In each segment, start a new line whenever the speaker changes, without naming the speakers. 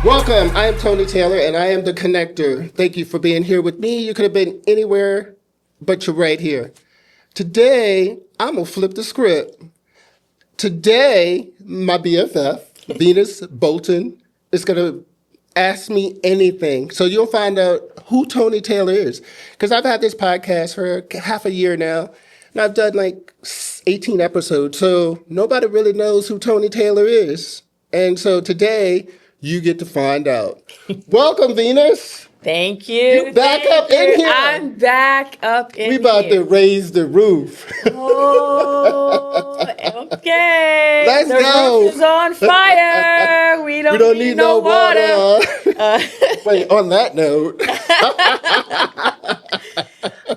Welcome. I am Tony Taylor, and I am the connector. Thank you for being here with me. You could have been anywhere, but you're right here. Today, I'm going to flip the script. Today, my BFF, Venus Bolton, is going to ask me anything. So you'll find out who Tony Taylor is. Because I've had this podcast for half a year now, and I've done like 18 episodes. So nobody really knows who Tony Taylor is. And so today, you get to find out. Welcome, Venus.
Thank you.
You back up in here.
I'm back up in here.
We about to raise the roof.
Oh, okay.
Let's
the
go.
roof is on fire. We don't need no water.
Wait, on that note.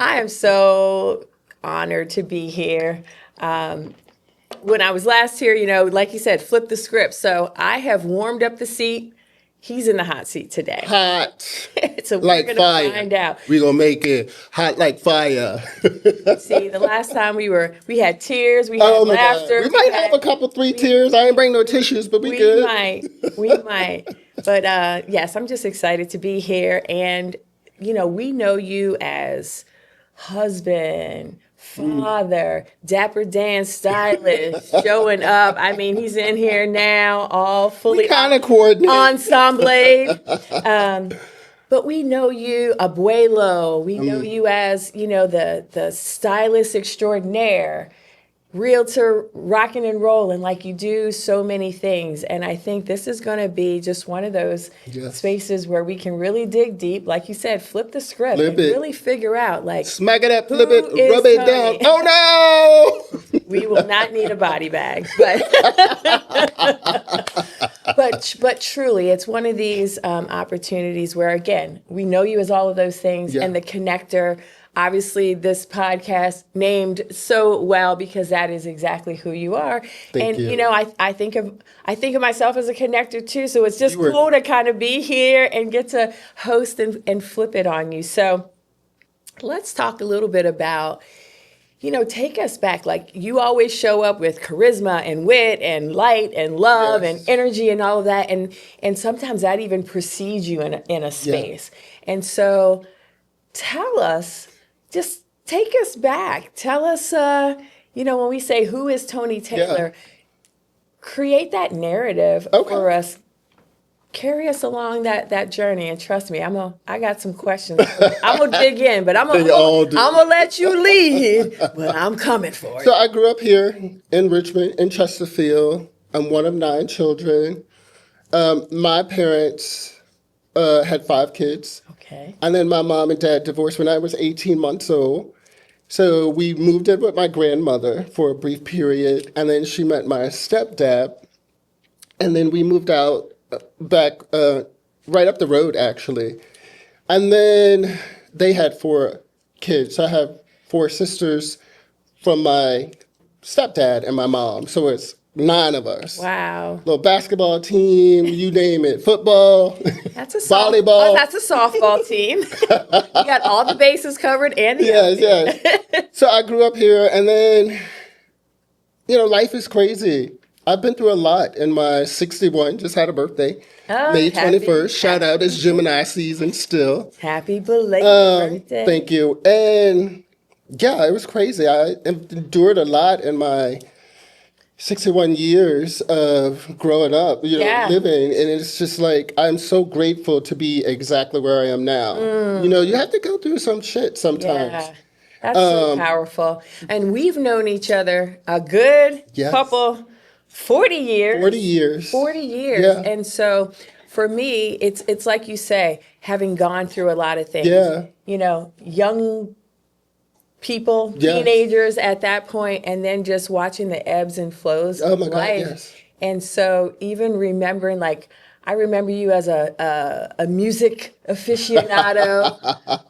I am so honored to be here. When I was last here, like you said, flip the script. So I have warmed up the seat. He's in the hot seat today.
Hot.
So we're
like
going
fire.
to find out.
We're going to make it hot like fire.
See, the last time we had tears, we had laughter.
God. We might have a couple, three tears. I ain't bring no tissues, but we good.
We might. But yes, I'm just excited to be here. And, we know you as husband, father, Dapper Dan stylist, showing up. I mean, he's in here now, all fully
kind of coordinated.
Ensemble. But we know you, abuelo. We know you as, the stylist extraordinaire, realtor, rocking and rolling, like you do so many things. And I think this is going to be just one of those spaces where we can really dig deep. Like you said, flip the script and really figure out, like,
smack it up, flip it, rub it down. Oh, no!
We will not need a body bag. But truly, it's one of these opportunities where, again, we know you as all of those things and the connector. Obviously, this podcast named so well because that is exactly who you are.
Thank you.
I think of myself as a connector too. So it's just cool to kind of be here and get to host and flip it on you. So let's talk a little bit about, take us back. Like, you always show up with charisma and wit and light and love and energy and all of that. And sometimes that even precedes you in a space. Yeah. And so tell us, just take us back. Tell us, when we say, who is Tony Taylor? Create that narrative for us. Carry us along that journey, and trust me, I got some questions. I'm gonna dig in, but I'm gonna let you lead. But I'm coming for it.
So I grew up here in Richmond, in Chesterfield. I'm one of 9 children. My parents had 5 kids.
Okay.
And then my mom and dad divorced when I was 18 months old. So we moved in with my grandmother for a brief period, and then she met my stepdad, and then we moved out back right up the road, actually. And then they had 4 kids. So I have 4 sisters from my stepdad and my mom. So it's 9 of us.
Wow.
Little basketball team, you name it. Football,
that's a
volleyball.
Oh, that's a softball team. You got all the bases covered and the
Yes. So I grew up here, and then, life is crazy. I've been through a lot in my 61, just had a birthday, May 21st. Shout out, it's Gemini season still.
Happy belated birthday.
Thank you. And yeah, it was crazy. I endured a lot in my 61 years of growing up, living. And it's just like, I'm so grateful to be exactly where I am now. You have to go through some shit sometimes.
Yeah. That's so powerful. And we've known each other a good couple 40 years.
40 years.
40 years.
Yeah.
And so for me, it's like you say, having gone through a lot of things.
Yeah.
Young people, teenagers at that point, and then just watching the ebbs and flows of life. God, yes. And so even remembering, like, I remember you as a music aficionado.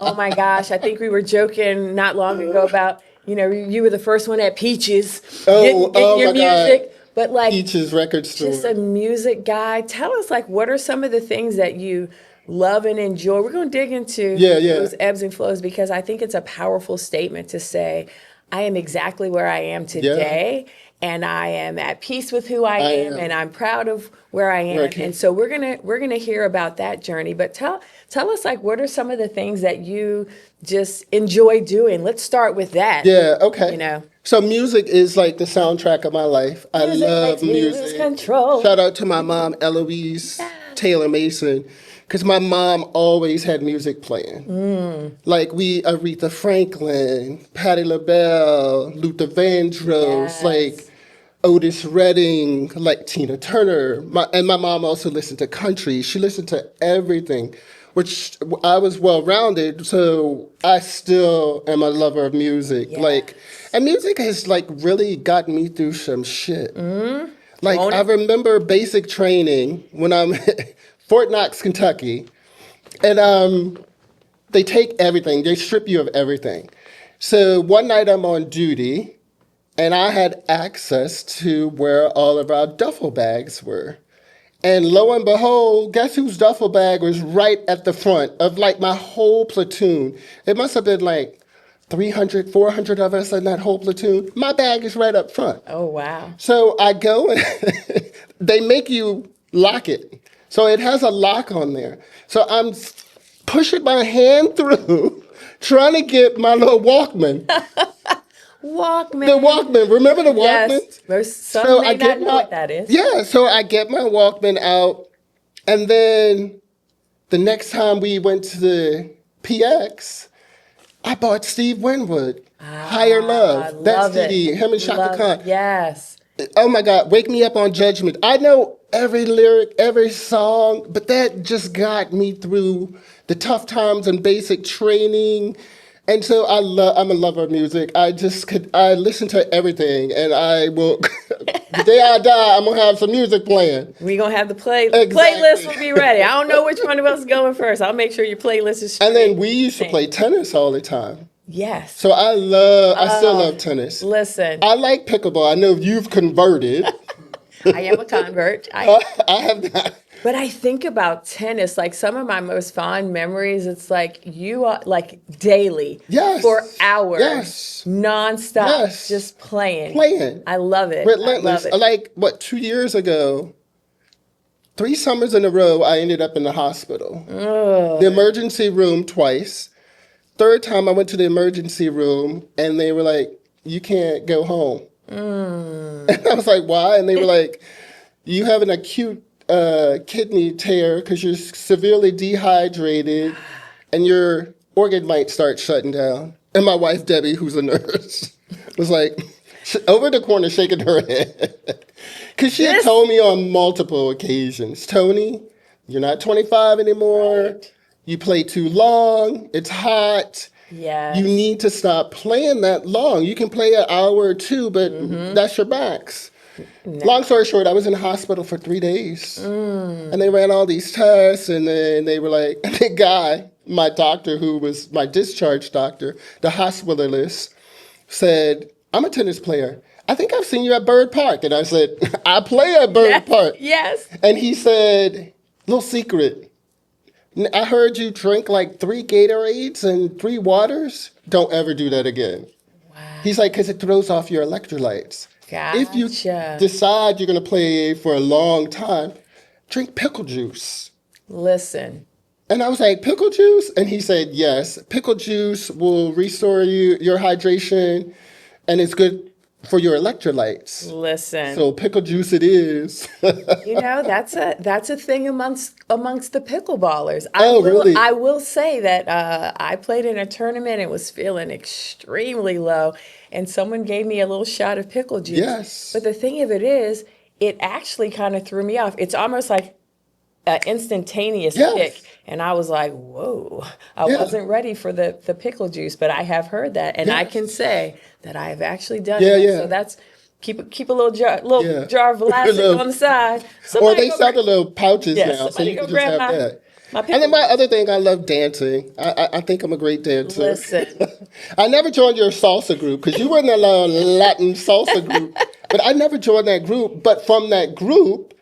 Oh my gosh, I think we were joking not long ago about, you were the first one at Peaches getting your music. God. But like
Peaches record store.
Just a music guy. Tell us, like, what are some of the things that you love and enjoy? We're going to dig into those ebbs and flows, because I think it's a powerful statement to say, I am exactly where I am today. and I am at peace with who I am, and I'm proud of where I am. And so we're gonna hear about that journey. But tell us, like, what are some of the things that you just enjoy doing? Let's start with that.
Yeah, okay.
You know.
So music is like the soundtrack of my life. I
Music
love
makes me lose
music.
control.
Shout out to my mom, Eloise Taylor Mason, because my mom always had music playing. Like Aretha Franklin, Patti LaBelle, Luther Vandross, like Otis Redding, like Tina Turner. And my mom also listened to country. She listened to everything, which I was well-rounded, so I still am a lover of music. Like, and music has like really gotten me through some shit. Like, I remember basic training when I'm Fort Knox, Kentucky, and they take everything. They strip you of everything. So one night I'm on duty, and I had access to where all of our duffel bags were. And lo and behold, guess whose duffel bag was right at the front of like my whole platoon? It must have been like 300, 400 of us in that whole platoon. My bag is right up front.
Oh, wow.
So I go and they make you lock it. So it has a lock on there. So I'm pushing my hand through, trying to get my little Walkman.
Walkman.
The Walkman. Remember the Walkman?
Yes. Some may not know what that is.
Yeah, so I get my Walkman out, and then the next time we went to the PX, I bought Steve Winwood, Higher Love. That CD, him and Shaka Khan.
Yes.
Oh my God, Wake Me Up on Judgment. I know every lyric, every song, but that just got me through the tough times and basic training. And so I'm a lover of music. I listen to everything, and I will, the day I die, I'm going to have some music playing.
We're going to have the playlist will be ready. I don't know which one of us is going first. I'll make sure your playlist is straight.
And then we used to play tennis all the time.
Yes.
So I still love tennis.
Listen.
I like pickleball. I know you've converted.
I am a convert. I
have not.
But I think about tennis, like some of my most fond memories, it's like you are like daily, for hours, nonstop, just playing. I love it.
Relentless. Like, 2 years ago, 3 summers in a row, I ended up in the hospital. The emergency room twice. Third time I went to the emergency room, and they were like, you can't go home. And I was like, why? And they were like, you have an acute kidney tear because you're severely dehydrated and your organ might start shutting down. And my wife, Debbie, who's a nurse, was like over the corner shaking her head. Because she had told me on multiple occasions, Tony, you're not 25 anymore. Right. You play too long. It's hot.
Yes.
You need to stop playing that long. You can play an hour or two, but that's your max. No. Long story short, I was in the hospital for 3 days. And they ran all these tests, and then they were like, the guy, my doctor, who was my discharge doctor, the hospitalist, said, I'm a tennis player. I think I've seen you at Bird Park. And I said, I play at Bird Park.
Yes.
And he said, little secret. I heard you drink like 3 Gatorades and 3 waters. Don't ever do that again. Wow. He's like, because it throws off your electrolytes.
Gotcha.
If you decide you're going to play for a long time, drink pickle juice.
Listen.
And I was like, pickle juice? And he said, yes. Pickle juice will restore your hydration, and it's good for your electrolytes.
Listen.
So pickle juice it is.
You know, that's a thing amongst the pickleballers.
Really?
I will say that I played in a tournament and was feeling extremely low, and someone gave me a little shot of pickle juice.
Yes.
But the thing of it is, it actually kind of threw me off. It's almost like an instantaneous kick. And I was like, whoa, I wasn't ready for the pickle juice, but I have heard that. And I can say that I have actually done it.
Yeah.
So that's, keep a little jar of Vlasic on the side.
Or they sell the little pouches now, so you can just have that. And then my other thing, I love dancing. I think I'm a great dancer.
Listen.
I never joined your salsa group because you were in a Latin salsa group. But I never joined that group. But from that group,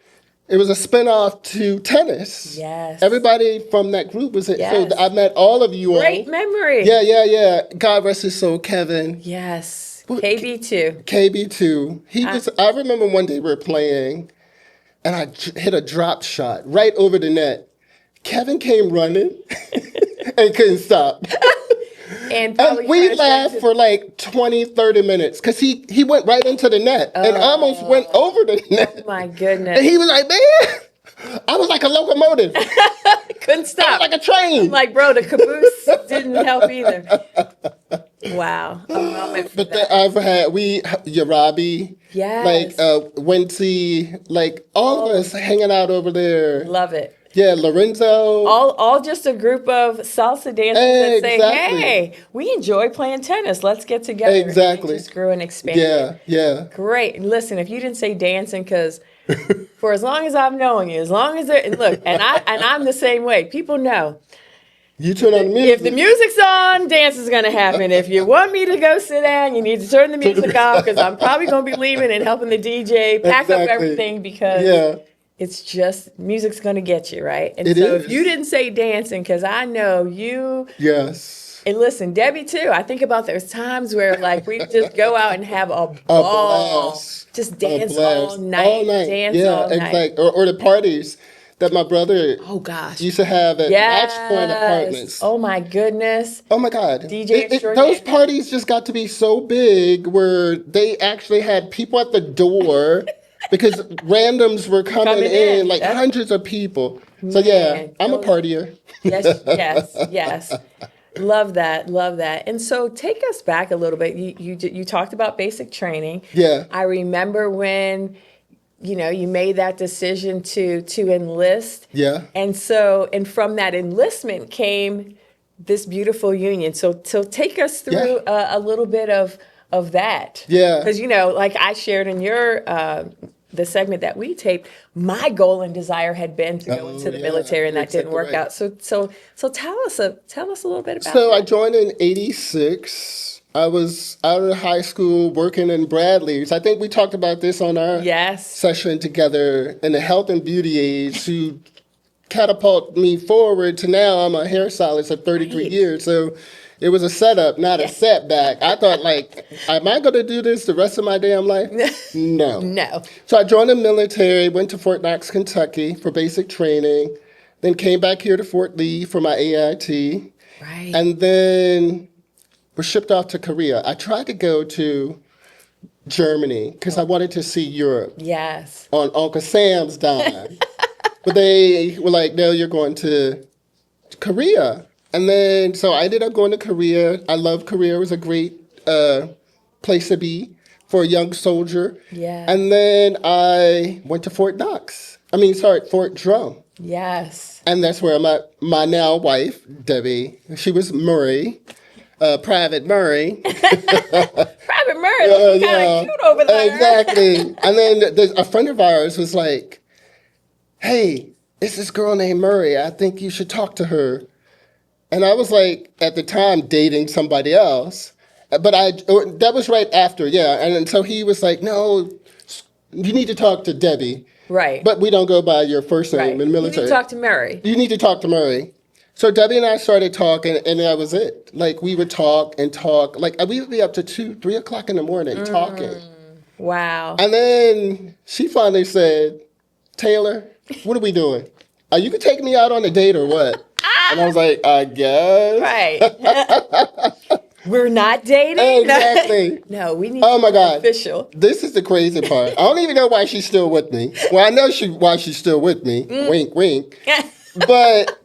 it was a spinoff to tennis.
Yes.
Everybody from that group was it. Yes. So I met all of you all.
Great memory.
Yeah. God rest his soul, Kevin.
Yes. KB2.
KB2. I remember one day we were playing, and I hit a drop shot right over the net. Kevin came running and couldn't stop.
And
we laughed for like 20, 30 minutes because he went right into the net and almost went over the net.
Oh, my goodness.
And he was like, man, I was like a locomotive.
Couldn't stop.
I was like a train.
I'm like, bro, the caboose didn't help either. Wow. A moment for that.
I've had, Yarabi,
Yes.
like Wency, like all of us hanging out over there.
Love it.
Yeah, Lorenzo.
All just a group of salsa dancers that say,
Exactly.
hey, we enjoy playing tennis. Let's get together.
Exactly.
And it just grew and expanded.
Yeah.
Great. And listen, if you didn't say dancing, because for as long as I've known you, as long as and look, and I'm the same way. People know.
You turn on the music.
If the music's on, dance is going to happen. If you want me to go sit down, you need to turn the music off because I'm probably going to be leaving and helping the DJ pack up everything because it's just music's going to get you, right? And so if you didn't say dancing, because I know you.
Yes.
And listen, Debbie too. I think about there's times where like we just go out and have a ball, just dance all night, dance all night.
Exactly. Or the parties that my brother used to have at Match Point Apartments.
Oh my goodness.
Oh my God.
DJ extraordinaire.
Those parties just got to be so big where they actually had people at the door because randoms were coming in, like hundreds of people. So I'm a partier.
Yes. Love that. And so take us back a little bit. You talked about basic training.
Yeah.
I remember when you made that decision to enlist.
Yeah.
And from that enlistment came this beautiful union. So take us through a little bit of that.
Yeah.
Because, like I shared in your, the segment that we taped, my goal and desire had been to go into the military, and that didn't work out. So tell us a little bit about that.
So I joined in '86. I was out of high school working in Bradley's. I think we talked about this on our session together in the health and beauty aids who catapult me forward to now I'm a hairstylist for 33 years. So it was a setup, not a setback. I thought am I going to do this the rest of my damn life? No. So I joined the military, went to Fort Knox, Kentucky for basic training, then came back here to Fort Lee for my AIT.
Right.
And then was shipped off to Korea. I tried to go to Germany because I wanted to see Europe.
Yes.
On Uncle Sam's dime. But they were like, no, you're going to Korea. And then, so I ended up going to Korea. I love Korea. It was a great place to be for a young soldier.
Yeah.
And then I went to Fort Drum.
Yes.
And that's where my now wife, Debbie, she was Murray. Private Murray.
Private Murray looking kind of cute over there.
Exactly. And then a friend of ours was like, hey, it's this girl named Murray. I think you should talk to her. And I was like, at the time, dating somebody else. But that was right after, And so he was like, no, you need to talk to Debbie.
Right.
But we don't go by your first name in the military.
You need to talk to Murray.
You need to talk to Murray. So Debbie and I started talking, and that was it. Like, we would talk and talk. Like, we would be up to 2, 3 o'clock in the morning talking.
Wow.
And then she finally said, Taylor, what are we doing? You can take me out on a date or what? And I was like, I guess.
Right. We're not dating?
Exactly.
No, we need
to be
official.
This is the crazy part. I don't even know why she's still with me. Well, I know why she's still with me. Wink, wink. But...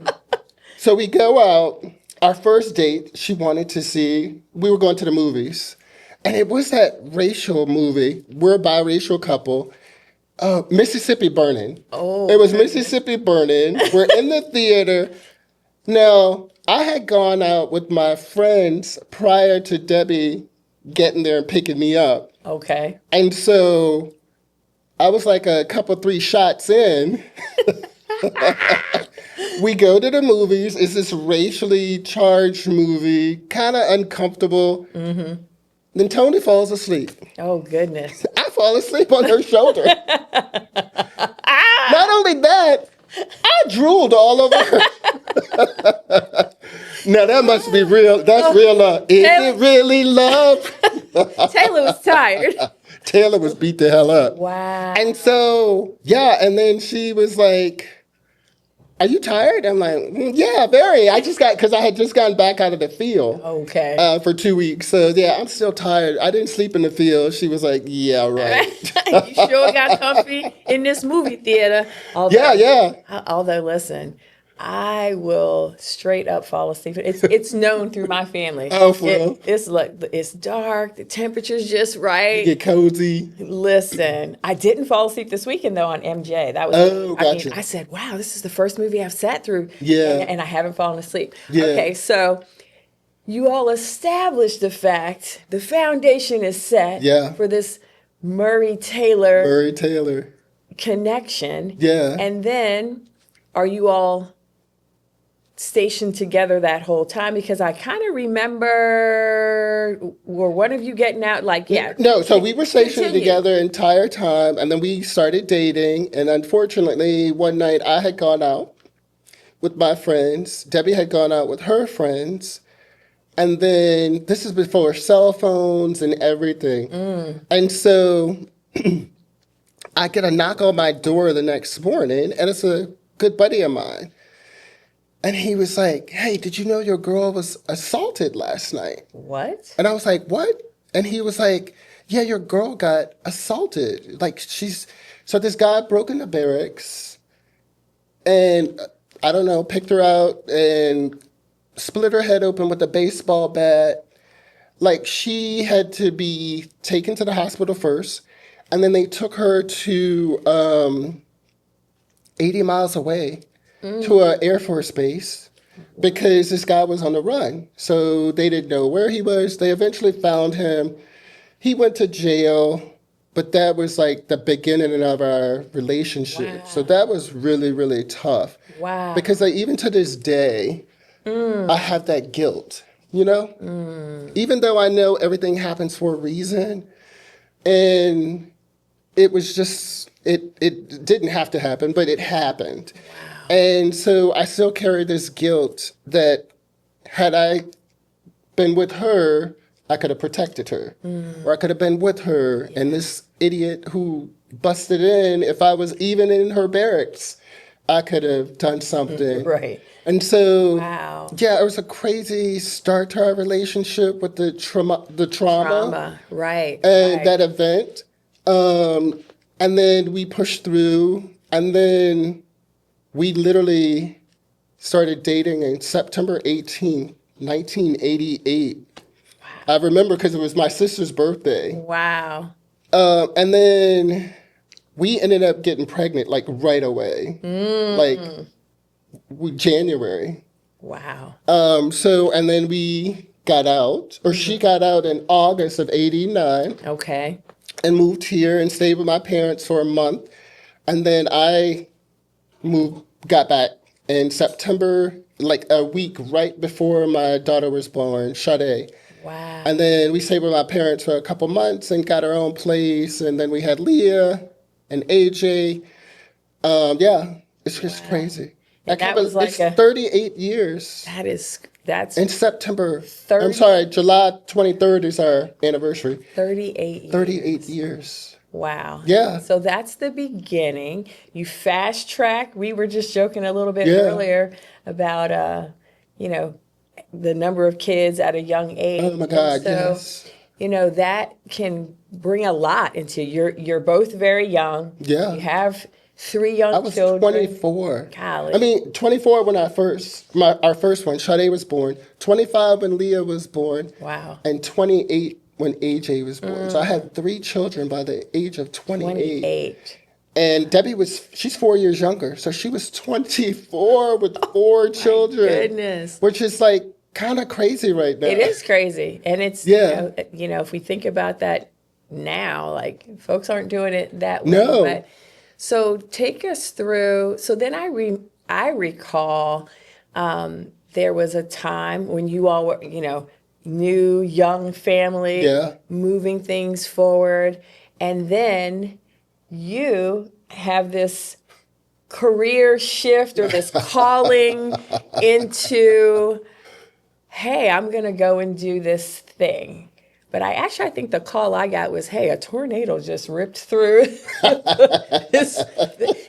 So we go out, our first date, she wanted to see, we were going to the movies. And it was that racial movie, we're a biracial couple, Mississippi Burning.
Oh.
It was Mississippi Burning. We're in the theater. Now, I had gone out with my friends prior to Debbie getting there and picking me up.
Okay.
And so I was like a couple, 3 shots in. We go to the movies. It's this racially charged movie, kind of uncomfortable. Mm-hmm. Then Tony falls asleep.
Oh, goodness.
I fall asleep on her shoulder. Not only that, I drooled all over her. Now, that must be real. That's real love. Is it really love?
Taylor was tired.
Taylor was beat the hell up.
Wow.
And so, yeah, and then she was like, are you tired? I'm like, yeah, very. Because I had just gotten back out of the field
Okay.
for 2 weeks. So, yeah, I'm still tired. I didn't sleep in the field. She was like, yeah, right.
You sure got comfy in this movie theater.
Yeah.
Although, listen, I will straight up fall asleep. It's known through my family.
Oh, for real?
It's like it's dark. The temperature's just right.
Get cozy.
Listen, I didn't fall asleep this weekend though on MJ. That was
Gotcha.
I said, wow, this is the first movie I've sat through.
Yeah.
And I haven't fallen asleep.
Yeah.
Okay, so you all established the fact the foundation is set for this Murray Taylor connection.
Yeah.
And then are you all stationed together that whole time? Because I kind of remember, were one of you getting out? Like, yeah.
No, so we were stationed
Continue.
together the entire time, and then we started dating. And unfortunately, one night I had gone out with my friends. Debbie had gone out with her friends. And then this is before cell phones and everything. And so I get a knock on my door the next morning, and it's a good buddy of mine. And he was like, hey, did you know your girl was assaulted last night?
What?
And I was like, what? And he was like, yeah, your girl got assaulted. Like so this guy broke into barracks and, I don't know, picked her out and split her head open with a baseball bat. Like, she had to be taken to the hospital first. And then they took her to 80 miles away to an Air Force base because this guy was on the run. So they didn't know where he was. They eventually found him. He went to jail, but that was like the beginning of our relationship.
Wow.
So that was really, really tough.
Wow.
Because even to this day, I have that guilt, you know? Even though I know everything happens for a reason, and it was just, it didn't have to happen, but it happened. Wow. And so I still carry this guilt that had I been with her, I could have protected her. Or I could have been with her, and this idiot who busted in, if I was even in her barracks, I could have done something.
Right.
And so,
wow.
Yeah, it was a crazy start to our relationship with the trauma.
Right.
And that event. And then we pushed through, and then we literally started dating in September 18th, 1988. Wow. I remember because it was my sister's birthday.
Wow.
And then we ended up getting pregnant like right away, like January.
Wow.
So, and then we got out, or she got out in August of 89.
Okay.
And moved here and stayed with my parents for a month. And then I got back in September, like a week right before my daughter was born, Sade.
Wow.
And then we stayed with my parents for a couple months and got our own place. And then we had Leah and AJ. It's just crazy.
That was like
38 years.
That's
in September. I'm sorry, July 23rd is our anniversary.
38 years.
38 years.
Wow.
Yeah.
So that's the beginning. You fast track. We were just joking a little bit earlier about, the number of kids at a young age.
Oh my God, yes.
That can bring a lot into you're both very young.
Yeah.
You have 3 young children.
I was 24.
Golly.
I mean, 24 when our first one, Sade, was born. 25 when Leah was born.
Wow.
And 28 when AJ was born. So I had 3 children by the age of 28. And Debbie she's 4 years younger. So she was 24 with 4 children.
Goodness.
Which is like kind of crazy right now.
It is crazy. And it's, if we think about that now, like folks aren't doing it that way.
No.
But, so take us through. So then I recall there was a time when you all were, new young family, moving things forward, and then you have this career shift or this calling into, hey, I'm going to go and do this thing. But I think the call I got was, hey, a tornado just ripped through.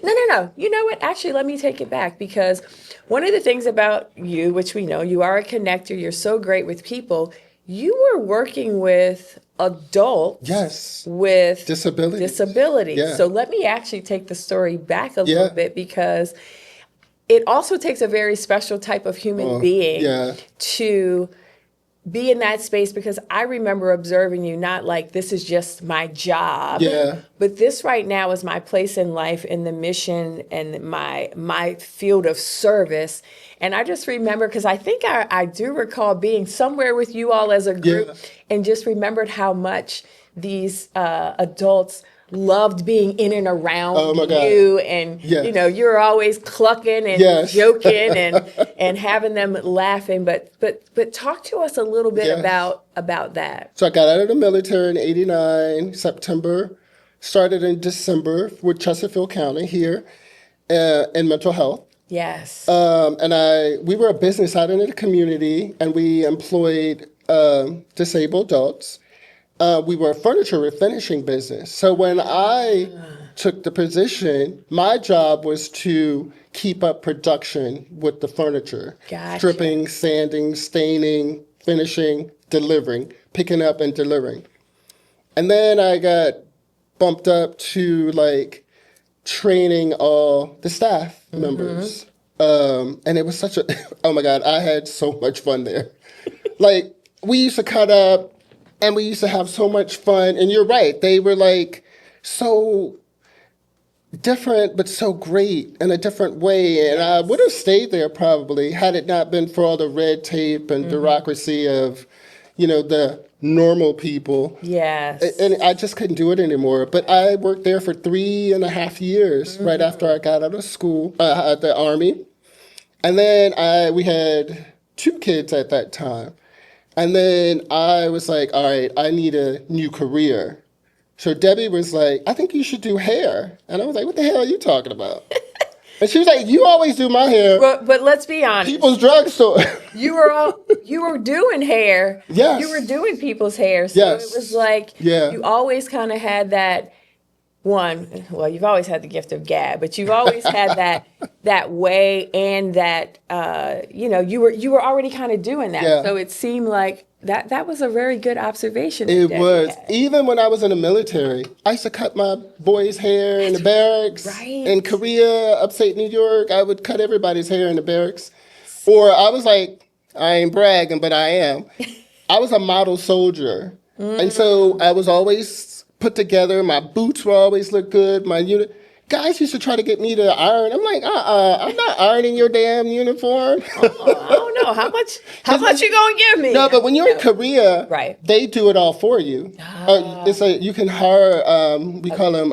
No. You know what? Actually, let me take it back, because one of the things about you, which we know, you are a connector, you're so great with people. You were working with adults,
yes,
with
disabilities. Yeah.
So let me actually take the story back a little bit, because it also takes a very special type of human being to be in that space, because I remember observing you not like this is just my job, but this right now is my place in life, in the mission and my field of service. And I just remember, because I think I do recall being somewhere with you all as a group, and just remembered how much these adults loved being in and around you, and you know, you're always clucking and joking and having them laughing. But talk to us a little bit about that.
So I got out of the military in '89, September. Started in December with Chesterfield County here in mental health.
Yes.
And we were a business out in the community, and we employed disabled adults. We were a furniture refinishing business. So when I took the position, my job was to keep up production with the furniture.
Gotcha.
Stripping, sanding, staining, finishing, delivering, picking up and delivering. And then I got bumped up to like training all the staff members. And it was such a, oh my God, I had so much fun there. Like, we used to cut up, and we used to have so much fun. And you're right, they were like so different, but so great in a different way. And I would have stayed there probably had it not been for all the red tape and bureaucracy of, you know, the normal people.
Yes.
And I just couldn't do it anymore. But I worked there for 3.5 years right after I got out of school, at the Army. And then we had 2 kids at that time. And then I was like, all right, I need a new career. So Debbie was like, I think you should do hair. And I was like, what the hell are you talking about? And she was like, you always do my hair.
But let's be honest.
People's drugstore.
You were doing hair.
Yes.
You were doing people's hair. So it was like, you always kind of had that well, you've always had the gift of gab, but you've always had that way, and that you know, you were already kind of doing that. Yeah. So it seemed like that was a very good observation.
It was. Even when I was in the military, I used to cut my boys' hair in the barracks.
Right.
In Korea, upstate New York, I would cut everybody's hair in the barracks. Or I was like, I ain't bragging, but I am. I was a model soldier. And so I was always put together. My boots will always look good. My guys used to try to get me to iron. I'm like, I'm not ironing your damn uniform.
I don't know. How much you gonna give me?
No, but when you're in Korea,
right,
they do it all for you. You can hire, we call them,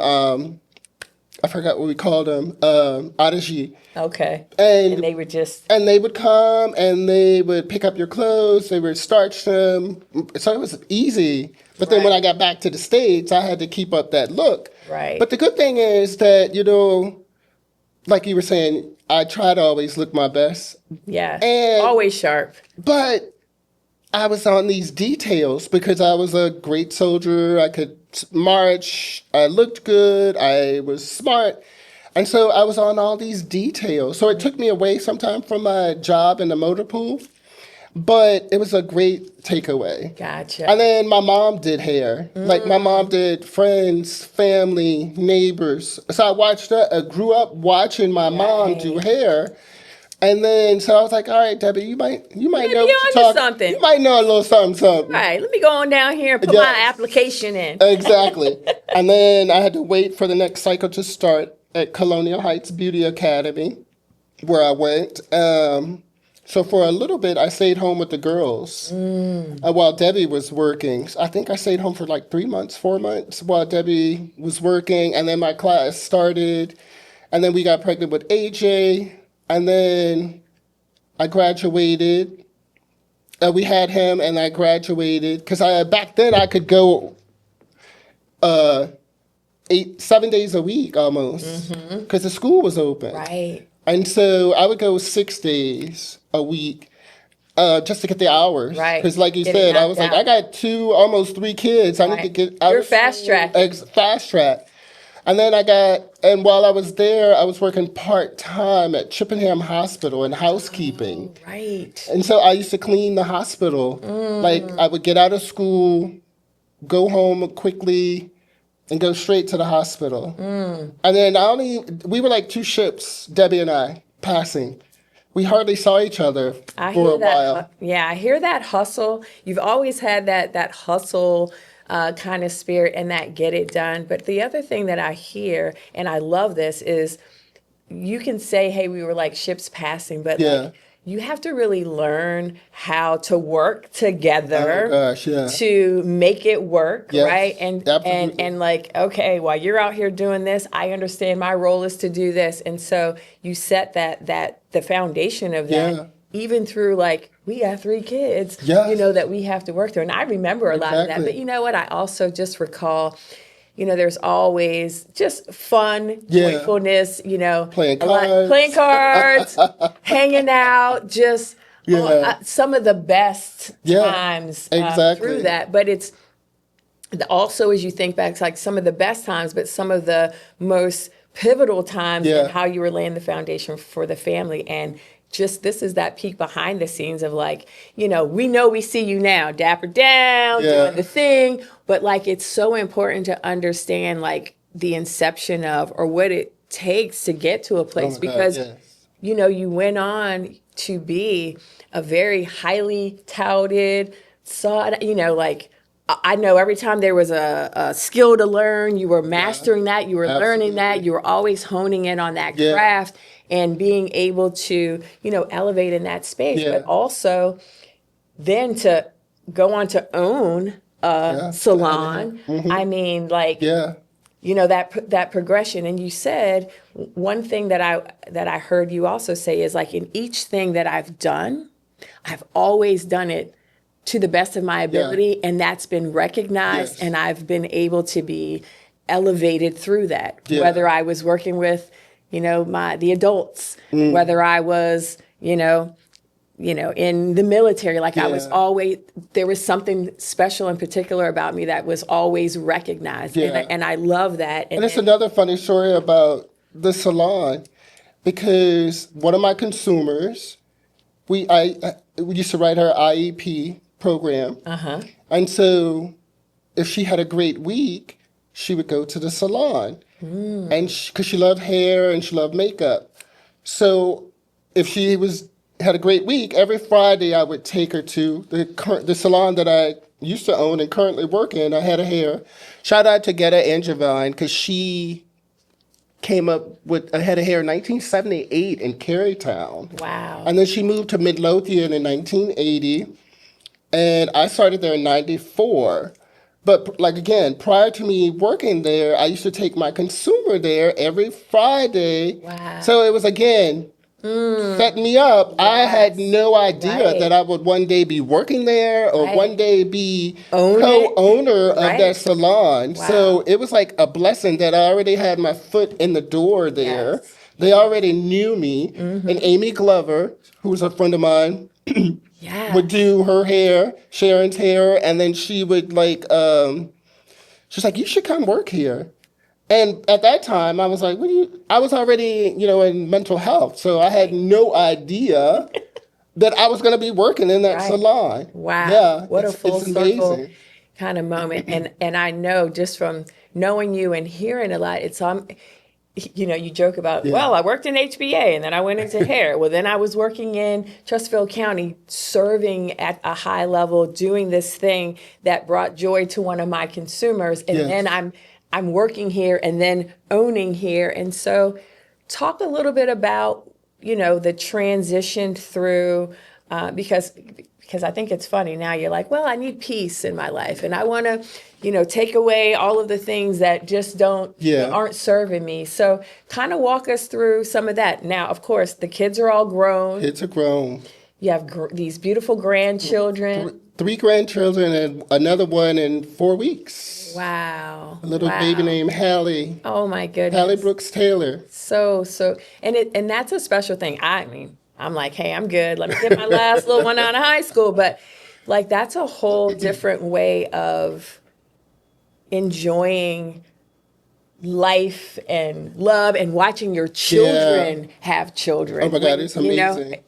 I forgot what we called them, attaché.
Okay. And they would
And they would come and they would pick up your clothes. They would starch them. So it was easy. But then when I got back to the States, I had to keep up that look.
Right.
But the good thing is that, you know, like you were saying, I try to always look my best.
Yeah. And always sharp.
But I was on these details because I was a great soldier. I could march. I looked good. I was smart. And so I was on all these details. So it took me away sometimes from my job in the motor pool. But it was a great takeaway.
Gotcha.
And then my mom did hair. Like my mom did friends, family, neighbors. So I grew up watching my mom do hair. And then so I was like, all right, Debbie, you might know what you're talking.
Something.
You might know a little something.
All right, let me go on down here and put my application in.
Exactly. And then I had to wait for the next cycle to start at Colonial Heights Beauty Academy, where I went. So for a little bit, I stayed home with the girls while Debbie was working. I think I stayed home for like 4 months while Debbie was working. And then my class started. And then we got pregnant with AJ. And then I graduated. We had him and I graduated. Because back then I could go 7 days a week almost. Because the school was open.
Right.
And so I would go 6 days a week. just to get the hours.
Right.
Because like you
Get it
said, I
knocked
was like,
out.
I got almost three kids. I need to
Right.
get out
You're
of school,
fast track.
fast track. And then and while I was there, I was working part-time at Chippenham Hospital in housekeeping.
Oh, right.
And so I used to clean the hospital. Like I would get out of school, go home quickly, and go straight to the hospital. And then we were like two ships, Debbie and I, passing. We hardly saw each other
I
for
hear
a while.
that. Yeah, I hear that hustle. You've always had that hustle kind of spirit and that get it done. But the other thing that I hear, and I love this, is you can say, "Hey, we were like ships passing," but
Yeah.
like you have to really learn how to work
Oh
together
gosh, yeah.
to make it work,
Yes,
right? And
absolutely.
like, okay, while you're out here doing this, I understand my role is to do this. And so you set that the foundation of that,
Yeah.
even through like we got three kids,
Yes.
that we have to work through. And I remember a lot of that.
Exactly.
But you know what? I also just recall, there's always just fun,
Yeah.
joyfulness,
Playing
playing cards, hanging out, just
Yeah.
some of the best
Yeah,
times
exactly.
through that. But it's also, as you think back, it's like some of the best times, but some of the most pivotal times
Yeah.
and how you were laying the foundation for the family. And just this is that peek behind the scenes of like, we know we see you now, dapper down,
Yeah.
doing the thing, but like it's so important to understand like the inception of or what it takes to get to a place
Oh my God,
because
yes.
you went on to be a very highly touted, sought, like I know every time there was a skill to learn, you were mastering that, you were learning that,
Absolutely.
you were always honing in on that
Yeah.
craft and being able to, elevate in that space,
Yeah.
but also then to go on to own a
Yeah.
salon. I mean, like,
Yeah.
that progression. And you said one thing that I heard you also say is like in each thing that I've done, I've always done it to the best of my ability, and that's been recognized,
Yes.
and I've been able to be elevated through that.
Yeah.
Whether I was working with, the adults, whether I was, in the military, like I was
Yeah.
always, there was something special and particular about me that was always recognized.
Yeah.
And I love that.
And it's another funny story about the salon because one of my consumers, we used to write her IEP program. And so if she had a great week, she would go to the salon. And because she loved hair and she loved makeup. So if she had a great week, every Friday I would take her to the salon that I used to own and currently work in. I had a hair. Shout out to Getta Angevine because she came up with a head of hair in 1978 in Carytown.
Wow.
And then she moved to Midlothian in 1980. And I started there in 94. But like again, prior to me working there, I used to take my consumer there every Friday.
Wow.
So it was again setting me up. I had no idea
Right.
that I would one day be working there or
Right.
one day be
Own it.
co-owner of
Right.
that salon.
Wow.
So it was like a blessing that I already had my foot in the door there.
Yes.
They already knew me. And Amy Glover, who was a friend of mine,
Yeah.
would do her hair, Sharon's hair, and then she would she's like, you should come work here. And at that time, I was like, I was already, in mental health. So I had no idea that I was going to be working in that
Right.
salon.
Wow.
Yeah.
What a full
it's
circle
amazing.
kind of moment. And I know just from knowing you and hearing a lot, you joke about, well, I worked in HBA and then I went into hair. Well, then I was working in Chesterfield County, serving at a high level, doing this thing that brought joy to one of my consumers. And
Yes.
then I'm working here and then owning here. And so talk a little bit about, the transition through, because I think it's funny now you're like, well, I need peace in my life and I want to, take away all of the things that just aren't serving me. So kind of walk us through some of that. Now, of course, the kids are all grown.
Kids are grown.
You have these beautiful grandchildren.
Three grandchildren and another one in 4 weeks.
Wow.
A little
Wow.
baby named Hallie.
Oh my goodness.
Hallie Brooks Taylor.
So, and that's a special thing. I mean, I'm like, hey, I'm good. Let me get my last little one out of high school. But like, that's a whole different way of enjoying life and love and watching your children have children.
Oh my God, it's amazing.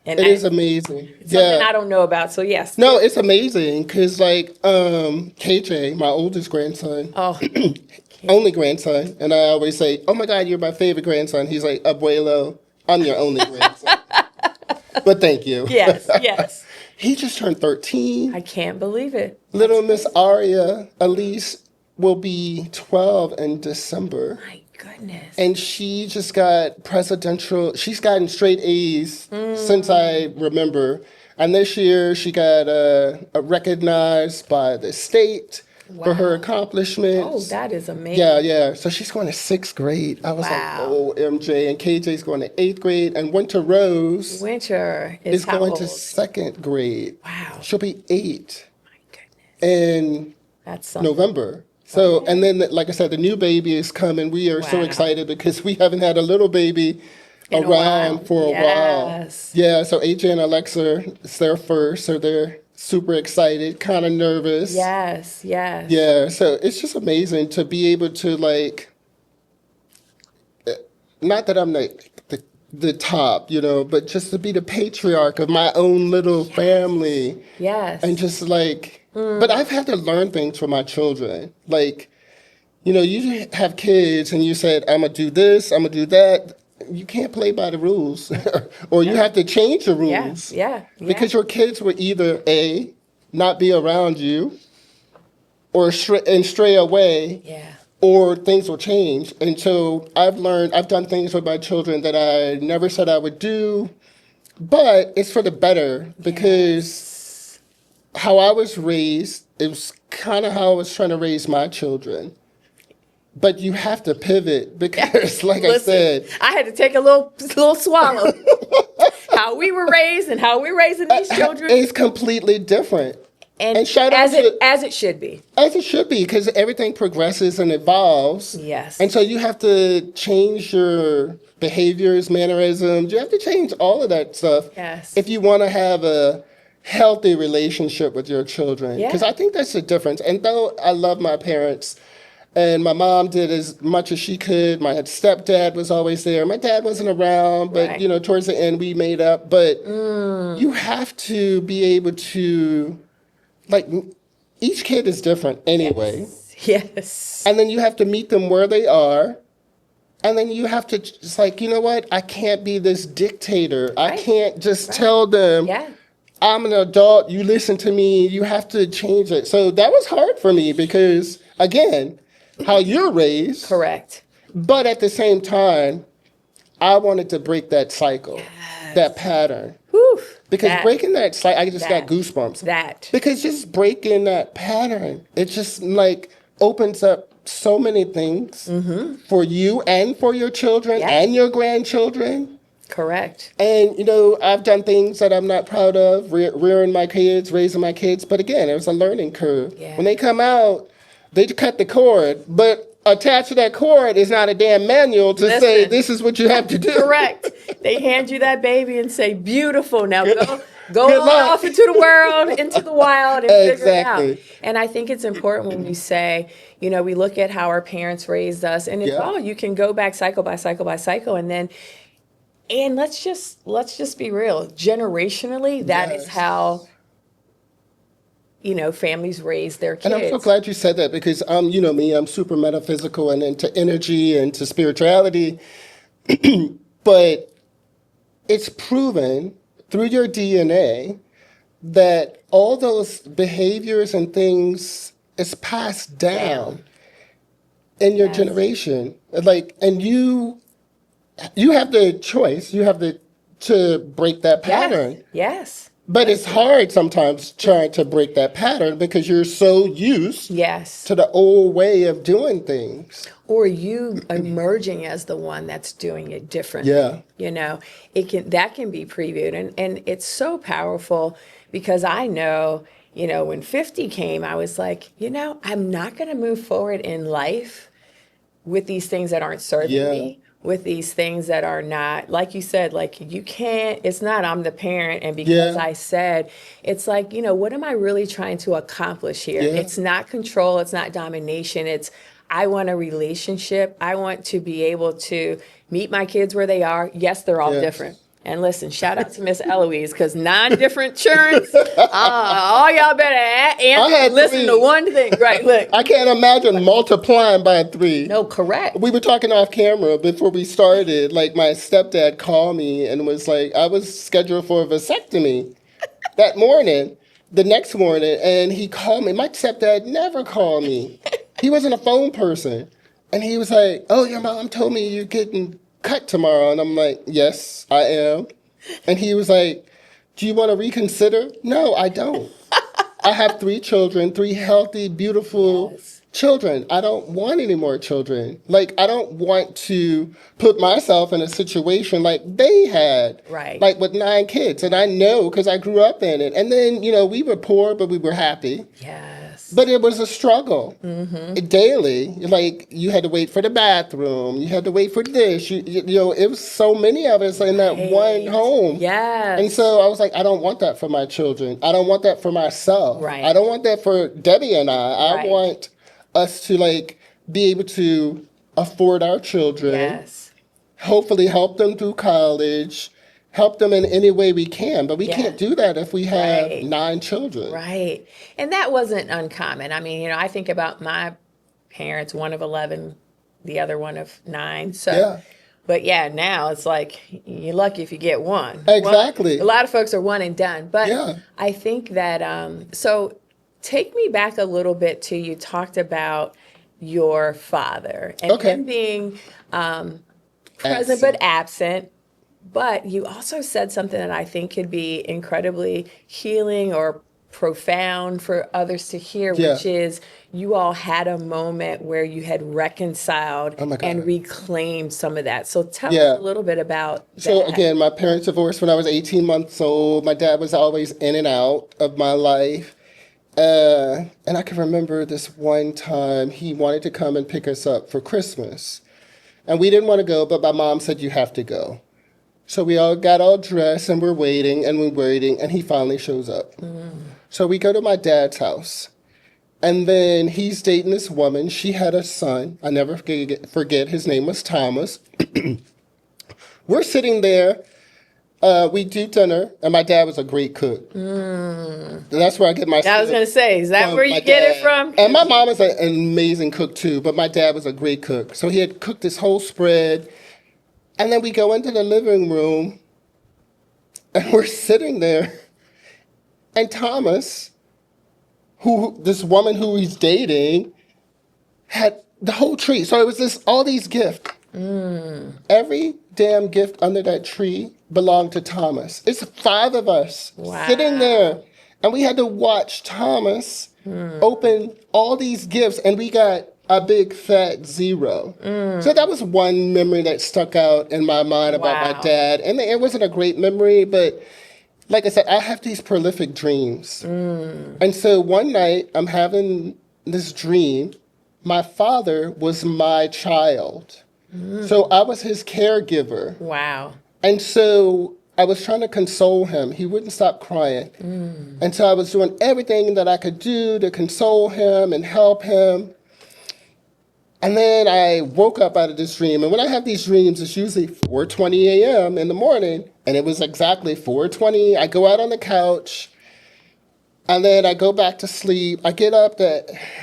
And
It is amazing.
Something I don't know about. So yes.
No, it's amazing because like KJ, my oldest grandson,
Oh,
only grandson, and I always say, "Oh my God, you're my favorite grandson." He's like, "Abuelo, I'm your only grandson." But thank you.
yes, yes.
He just turned 13.
I can't believe it.
Little Miss Aria Elise will be 12 in December.
My goodness.
And she just got she's gotten straight A's since I remember. And this year she got recognized by the state for her accomplishments.
Oh, that is amazing.
Yeah, yeah. So she's going to 6th grade. I was like, oh, MJ. And KJ's going to 8th grade. And Winter Rose
Winter
is
how
going
old?
to 2nd grade.
Wow.
She'll be 8
My goodness.
in
That's something.
November. So, and then, like I said, the new baby is coming. We are so excited because we haven't had a little baby around for a while. Yeah, so AJ and Alexa, it's their first, so they're super excited, kind of nervous.
Yes, yes.
Yeah, so it's just amazing to be able to, like, not that I'm the top, you know, but just to be the patriarch of my own little family.
Yes.
And just like, but I've had to learn things for my children. Like, you know, you have kids and you said, I'm going to do this, I'm going to do that. You can't play by the rules or you have to change the rules.
Yeah.
Because your kids will either A, not be around you or stray away.
Yeah.
Or things will change. And so I've done things with my children that I never said I would do, but it's for the better because how I was raised, it was kind of how I was trying to raise my children. But you have to pivot because, like I said,
I had to take a little swallow. How we were raised and how we're raising these children
is completely different.
And
shout
as
out
as it should be.
As it should be, because everything progresses and evolves.
Yes.
And so you have to change your behaviors, mannerisms. You have to change all of that stuff.
Yes.
If you want to have a healthy relationship with your children.
Yeah.
Because I think that's the difference. And though I love my parents, and my mom did as much as she could. My stepdad was always there. My dad wasn't around, but, you know, towards the end we made up. But you have to be able to, like, each kid is different anyway.
Yes.
And then you have to meet them where they are. And then you have to just like, you know what? I can't be this dictator. I can't just tell them, I'm an adult. You listen to me. You have to change it. So that was hard for me because, again, how you're raised.
Correct.
But at the same time, I wanted to break that cycle, that pattern.
Whew.
Because breaking that cycle, I just got goosebumps. Because just breaking that pattern, it just like opens up so many things for you and for your children and your grandchildren.
Correct.
And, you know, I've done things that I'm not proud of, rearing my kids, raising my kids. But again, it was a learning curve.
Yeah.
When they come out, they cut the cord. But attached to that cord is not a damn manual to say this is what you have to do.
Correct. They hand you that baby and say, beautiful. Now go off into the world, into the wild, and figure it out. And I think it's important when we say, you know, we look at how our parents raised us, and it's you can go back cycle by cycle by cycle, and then, and let's just be real. Generationally, that is how, you know, families raise their kids.
And I'm so glad you said that because you know me, I'm super metaphysical and into energy and to spirituality. But it's proven through your DNA that all those behaviors and things is passed down in your generation. Like, and you have the choice, you have to break that pattern.
Yes.
But it's hard sometimes trying to break that pattern because you're so used to the old way of doing things.
Or you emerging as the one that's doing it differently.
Yeah.
You know, that can be previewed. And it's so powerful because I know, you know, when 50 came, I was like, you know, I'm not going to move forward in life with these things that aren't serving me with these things that are not, like you said, like you can't, it's not I'm the parent and because I said, it's like, what am I really trying to accomplish here?
Yeah.
It's not control, it's not domination, it's I want a relationship. I want to be able to meet my kids where they are. Yes, they're all different. And listen, shout out to Miss Eloise, because 9 different churns, all y'all better listen to one thing. Right, look.
I can't imagine multiplying by 3.
No, correct.
We were talking off camera before we started. Like, my stepdad called me and was like, I was scheduled for a vasectomy that morning, the next morning, and he called me. My stepdad never called me. He wasn't a phone person. And he was like, oh, your mom told me you're getting cut tomorrow. And I'm like, yes, I am. And he was like, do you want to reconsider? No, I don't. I have 3 children, 3 healthy, beautiful children. I don't want any more children. Like, I don't want to put myself in a situation like they had.
Right.
Like with 9 kids. And I know because I grew up in it. And then, we were poor, but we were happy.
Yes.
But it was a struggle daily. Like, you had to wait for the bathroom. You had to wait for this. It was so many of us in that one home.
Yes.
And so I was like, I don't want that for my children. I don't want that for myself.
Right.
I don't want that for Debbie and I. I want us to, be able to afford our children.
Yes.
Hopefully help them through college. Help them in any way we can. But we can't do that if we have 9 children.
Right. And that wasn't uncommon. I mean, I think about my parents, one of 11, the other one of 9. So, but now it's like you're lucky if you get one.
Exactly.
A lot of folks are one and done. But I think that, so take me back a little bit to you talked about your father and him being present but absent. But you also said something that I think could be incredibly healing or profound for others to hear, which is you all had a moment where you had reconciled and reclaimed some of that. So tell us a little bit about that.
So again, my parents divorced when I was 18 months old. My dad was always in and out of my life. And I can remember this one time he wanted to come and pick us up for Christmas. And we didn't want to go, but my mom said, you have to go. So we all got all dressed and we're waiting, and he finally shows up. So we go to my dad's house, and then he's dating this woman. She had a son. I never forget. His name was Thomas. We're sitting there. We do dinner, and my dad was a great cook. And that's where I get my.
I was going to say, is that where you get it from?
And my mom is an amazing cook too, but my dad was a great cook. So he had cooked this whole spread. And then we go into the living room, and we're sitting there, and Thomas, this woman who he's dating, had the whole tree. So it was all these gifts. Every damn gift under that tree belonged to Thomas. It's 5 of us sitting there, and we had to watch Thomas open all these gifts, and we got a big fat 0. So that was one memory that stuck out in my mind about my dad. And it wasn't a great memory, but like I said, I have these prolific dreams. And so one night I'm having this dream. My father was my child. So I was his caregiver.
Wow.
And so I was trying to console him. He wouldn't stop crying. And so I was doing everything that I could do to console him and help him. And then I woke up out of this dream. And when I have these dreams, it's usually 4:20 a.m. in the morning. And it was exactly 4:20. I go out on the couch. And then I go back to sleep. I get up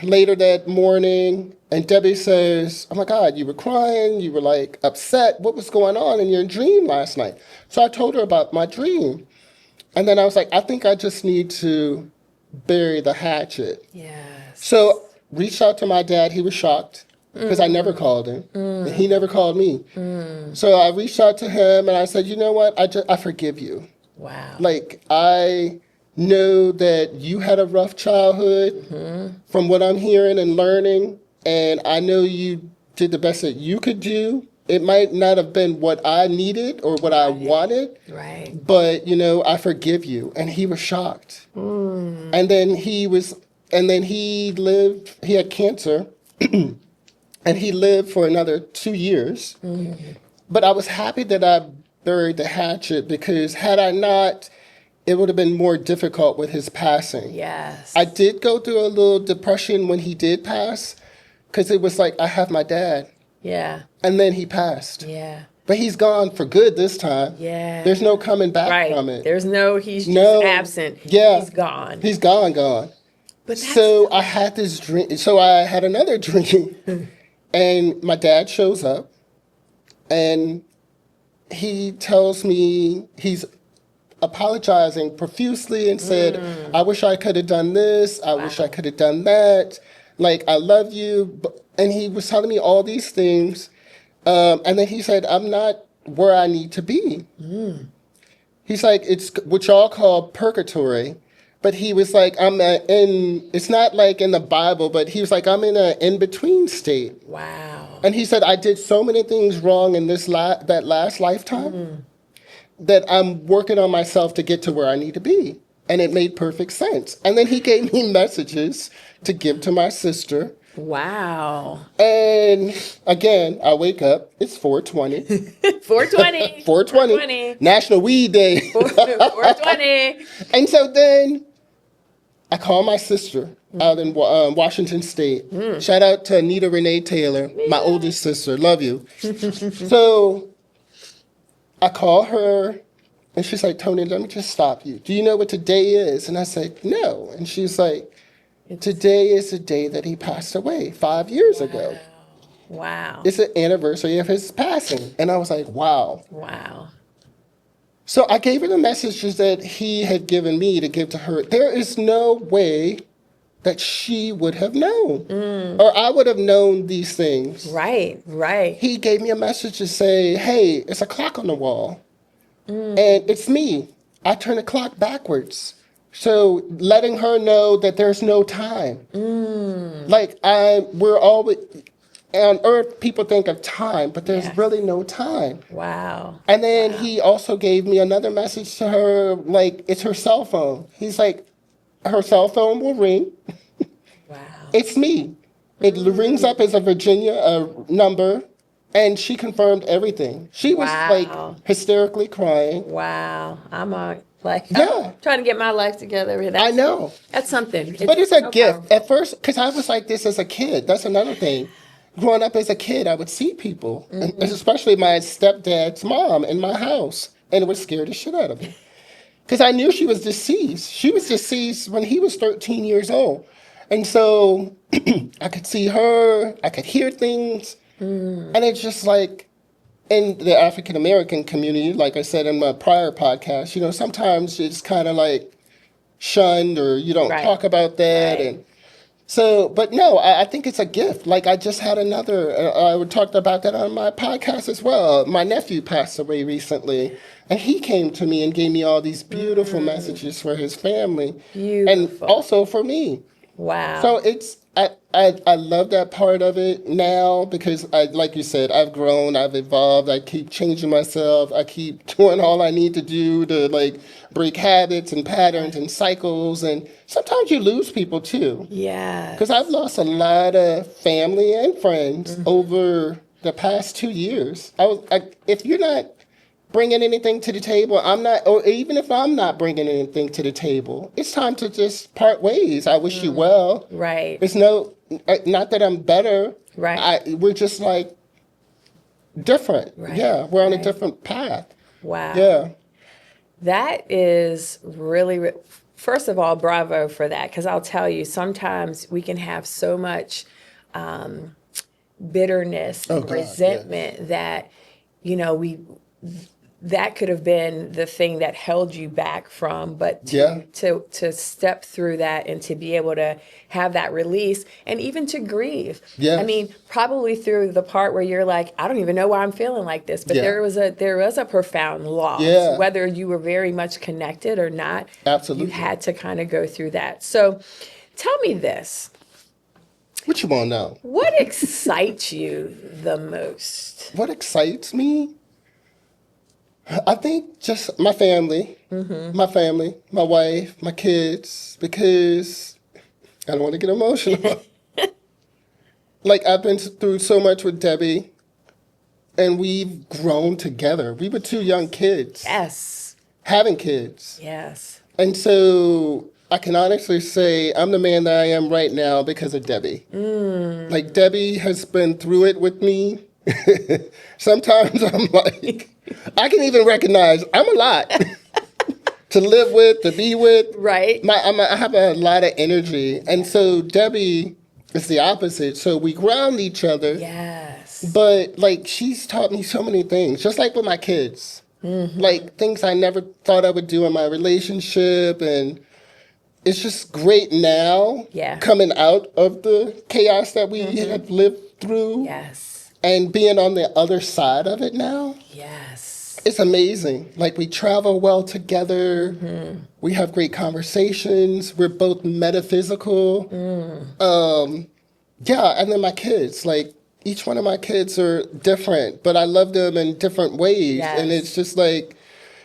later that morning. And Debbie says, oh, my God, you were crying. You were, upset. What was going on in your dream last night? So I told her about my dream. And then I was like, I think I just need to bury the hatchet.
Yes.
So reached out to my dad. He was shocked. Because I never called him, and he never called me. So I reached out to him, and I said, you know what? I forgive you.
Wow.
I know that you had a rough childhood from what I'm hearing and learning, and I know you did the best that you could do. It might not have been what I needed or what I wanted, but, I forgive you. And he was shocked. And then he had cancer. And he lived for another 2 years. But I was happy that I buried the hatchet, because had I not, it would have been more difficult with his passing.
Yes.
I did go through a little depression when he did pass, because it was like, I have my dad.
Yeah.
And then he passed.
Yeah.
But he's gone for good this time.
Yeah.
There's no coming back
Right.
from it.
There's no, he's just
No.
absent.
Yeah.
He's gone.
He's gone.
But that's,
So I had this dream. So I had another dream. And my dad shows up. And he tells me he's apologizing profusely and said, I wish I could have done this. I wish I could have done that. Like, I love you. And he was telling me all these things. And then he said, I'm not where I need to be. He's like, it's what y'all call purgatory. But he was like, it's not like in the Bible, but he was like, I'm in an in-between state.
wow.
And he said, I did so many things wrong in that last lifetime that I'm working on myself to get to where I need to be. And it made perfect sense. And then he gave me messages to give to my sister.
Wow.
And again, I wake up, it's 4:20.
420.
420. National Weed Day.
420.
And so then I call my sister out in Washington State. Shout out to Anita Renee Taylor, my oldest sister. Love you. So I call her, and she's like, Tony, let me just stop you. Do you know what today is? And I said, no. And she's like, today is the day that he passed away 5 years ago.
Wow.
It's the anniversary of his passing. And I was like, wow.
Wow.
So I gave her the messages that he had given me to give to her. There is no way that she would have known, or I would have known these things.
Right, right.
He gave me a message to say, hey, it's a clock on the wall. And it's me. I turn the clock backwards. So letting her know that there's no time. Like, we're always, on earth, people think of time, but there's really no time.
Wow.
And then he also gave me another message to her, like, it's her cell phone. He's like, her cell phone will ring.
Wow.
It's me. It rings up as a Virginia number, and she confirmed everything. She was, like, hysterically crying.
Wow. I'm
Yeah.
I'm trying to get my life together.
I know.
That's something.
But it's a
so
gift.
powerful.
At first, because I was like this as a kid. That's another thing. Growing up as a kid, I would see people, and especially my stepdad's mom in my house, and it would scare the shit out of me. Because I knew she was deceased. She was deceased when he was 13 years old. And so I could see her, I could hear things, and it's just like, in the African American community, like I said in my prior podcast, you know, sometimes it's kind of like shunned, or you don't talk about that.
Right.
And so, but no, I think it's a gift. Like, I just had another, I talked about that on my podcast as well. My nephew passed away recently, and he came to me and gave me all these beautiful messages for his family. And also for me.
Wow.
So it's, I love that part of it now, because like you said, I've grown, I've evolved, I keep changing myself, I keep doing all I need to do to, like, break habits and patterns and cycles, and sometimes you lose people too.
Yeah.
Because I've lost a lot of family and friends over the past 2 years. If you're not bringing anything to the table, I'm not, or even if I'm not bringing anything to the table, it's time to just part ways. I wish you well.
Right.
It's not that I'm better.
Right.
We're just like different.
Right.
Yeah, we're on a different path.
Wow.
Yeah.
That is really, first of all, bravo for that. Because I'll tell you, sometimes we can have so much bitterness and resentment that, you know, that could have been the thing that held you back from, but to step through that and to be able to have that release and even to grieve.
Yeah.
I mean, probably through the part where you're like, I don't even know why I'm feeling like this, but there was a profound loss, whether you were very much connected or not.
Absolutely.
You had to kind of go through that. So tell me this.
What you want to know?
What excites you the most?
What excites me? I think just my family, my wife, my kids, because I don't want to get emotional. Like, I've been through so much with Debbie, and we've grown together. We were two young kids
Yes.
having kids.
Yes.
And so I can honestly say I'm the man that I am right now because of Debbie. Like, Debbie has been through it with me. Sometimes I'm like, I can even recognize I'm a lot to live with, to be with.
Right.
I have a lot of energy. And so Debbie is the opposite. So we ground each other.
Yes.
But, like, she's taught me so many things, just like with my kids. Like, things I never thought I would do in my relationship. And it's just great now, coming out of the chaos that we have lived through.
Yes.
And being on the other side of it now.
Yes.
It's amazing. Like, we travel well together. We have great conversations. We're both metaphysical. Yeah, and then my kids, like, each one of my kids are different, but I love them in different ways.
Yes.
And it's just like,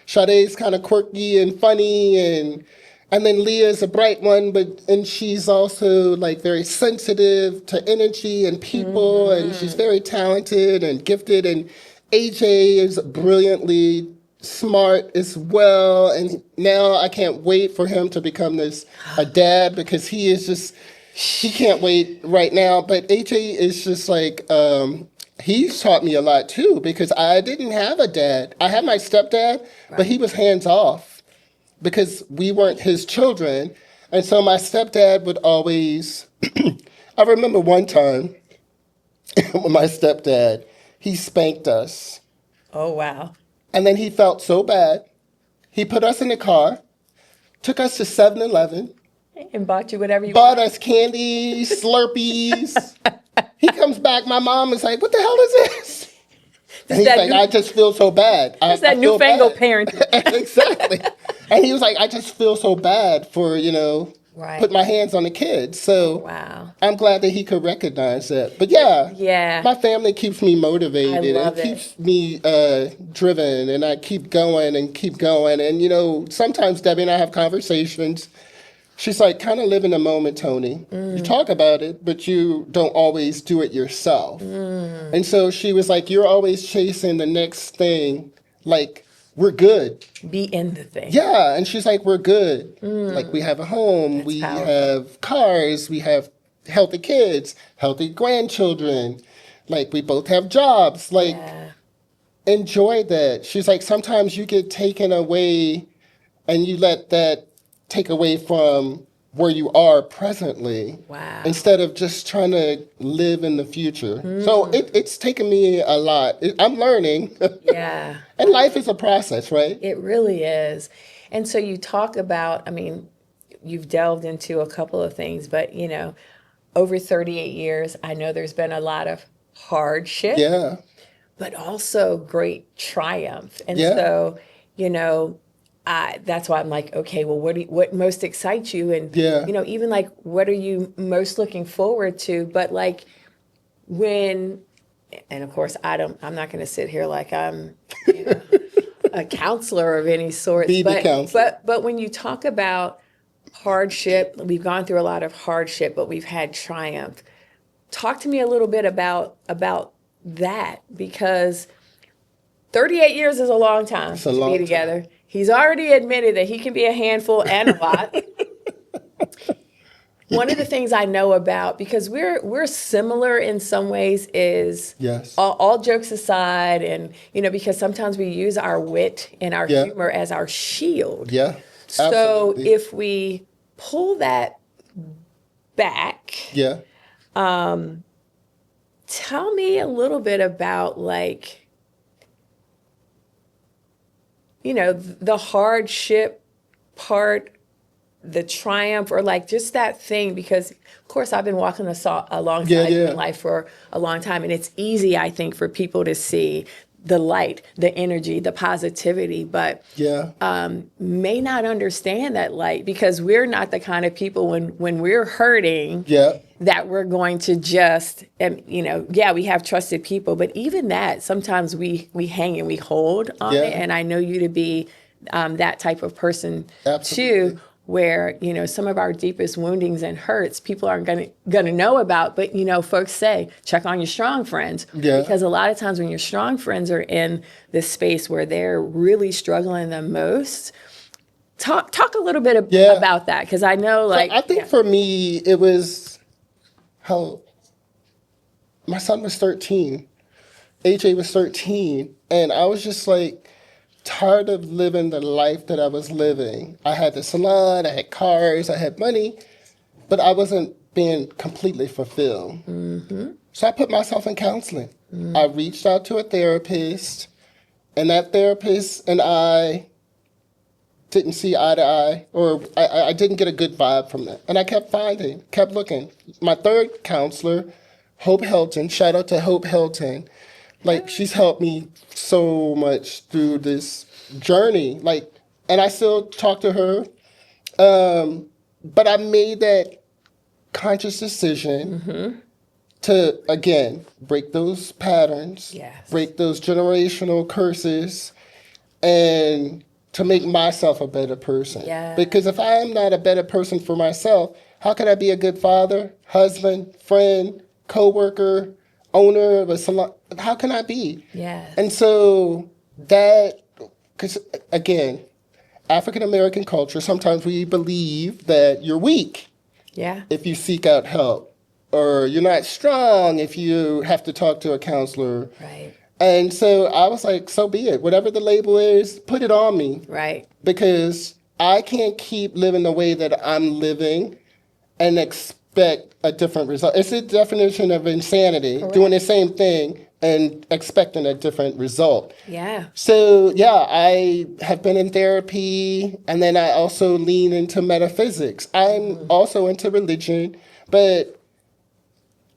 Sade's kind of quirky and funny, and then Leah's a bright one, and she's also, like, very sensitive to energy and people, and she's very talented and gifted, and AJ is brilliantly smart as well, and now I can't wait for him to become a dad, because he can't wait right now. But AJ is just like, he's taught me a lot too, because I didn't have a dad. I had my stepdad, but he was hands off because we weren't his children. And so my stepdad would always, I remember one time with my stepdad, he spanked us.
Oh, wow.
And then he felt so bad. He put us in the car, took us to 7-Eleven,
And bought you whatever you
bought us candy, Slurpees. He comes back, my mom is like, what the hell is this? And he's like, I just feel so bad.
It's that newfangled parenting.
Exactly. And he was like, I just feel so bad for, put my hands on the kids. So
wow.
I'm glad that he could recognize that. But yeah, my family keeps me motivated and keeps me driven, and I keep going. And, sometimes Debbie and I have conversations. She's like, kind of live in the moment, Tony. You talk about it, but you don't always do it yourself. And so she was like, you're always chasing the next thing. Like, we're good.
Be in the thing.
Yeah. And she's like, we're good. Like, we have a home. That's powerful. Have cars. We have healthy kids, healthy grandchildren. Like, we both have jobs. Like, enjoy that. She's like, sometimes you get taken away and you let that take away from where you are presently.
Wow.
Instead of just trying to live in the future. So it's taken me a lot. I'm learning.
Yeah.
And life is a process, right?
It really is. And so you talk about, you've delved into a couple of things, but, over 38 years, I know there's been a lot of hardship.
Yeah.
But also great triumph. And so, that's why I'm like, okay, well, what most excites you? And, even like, what are you most looking forward to? But like and of course, I'm not going to sit here like I'm a counselor of any sort.
Be the counselor.
But when you talk about hardship, we've gone through a lot of hardship, but we've had triumph. Talk to me a little bit about that, because 38 years is a long time to be together. Time. He's already admitted that he can be a handful and a lot. One of the things I know about, because we're similar in some ways, is all jokes aside, and because sometimes we use our wit and our humor as our shield.
Yeah.
So
absolutely.
if we pull that back, tell me a little bit about the hardship part, the triumph, or just that thing, because of course I've been walking alongside you in life for a long time, and it's easy, I think, for people to see the light, the energy, the positivity, but may not understand that light, because we're not the kind of people when we're hurting that we're going to just, we have trusted people, but even that, sometimes we hang and we hold on it, and I know you to be that type of person too. where, you know, some of our deepest woundings and hurts people aren't gonna know about. But, you know, folks say, check on your strong friends.
Yeah.
Because a lot of times when your strong friends are in this space where they're really struggling the most, talk a little bit about that. Because I know, like,
I think for me, it was how my son was 13. AJ was 13. And I was just like, tired of living the life that I was living. I had the salon, I had cars, I had money, but I wasn't being completely fulfilled. So I put myself in counseling. I reached out to a therapist, and that therapist and I didn't see eye to eye, or I didn't get a good vibe from that. And I kept looking. My third counselor, Hope Helton, shout out to Hope Helton, like, she's helped me so much through this journey. Like, and I still talk to her. But I made that conscious decision to, again, break those patterns, break those generational curses, and to make myself a better person. Because if I am not a better person for myself, how can I be a good father, husband, friend, coworker, owner of a salon? How can I be? And so that, because again, African American culture, sometimes we believe that you're weak if you seek out help, or you're not strong if you have to talk to a counselor. And so I was like, so be it. Whatever the label is, put it on me. Because I can't keep living the way that I'm living and expect a different result. It's the definition of insanity, doing the same thing and expecting a different result. So, I have been in therapy, and then I also lean into metaphysics. I'm also into religion, but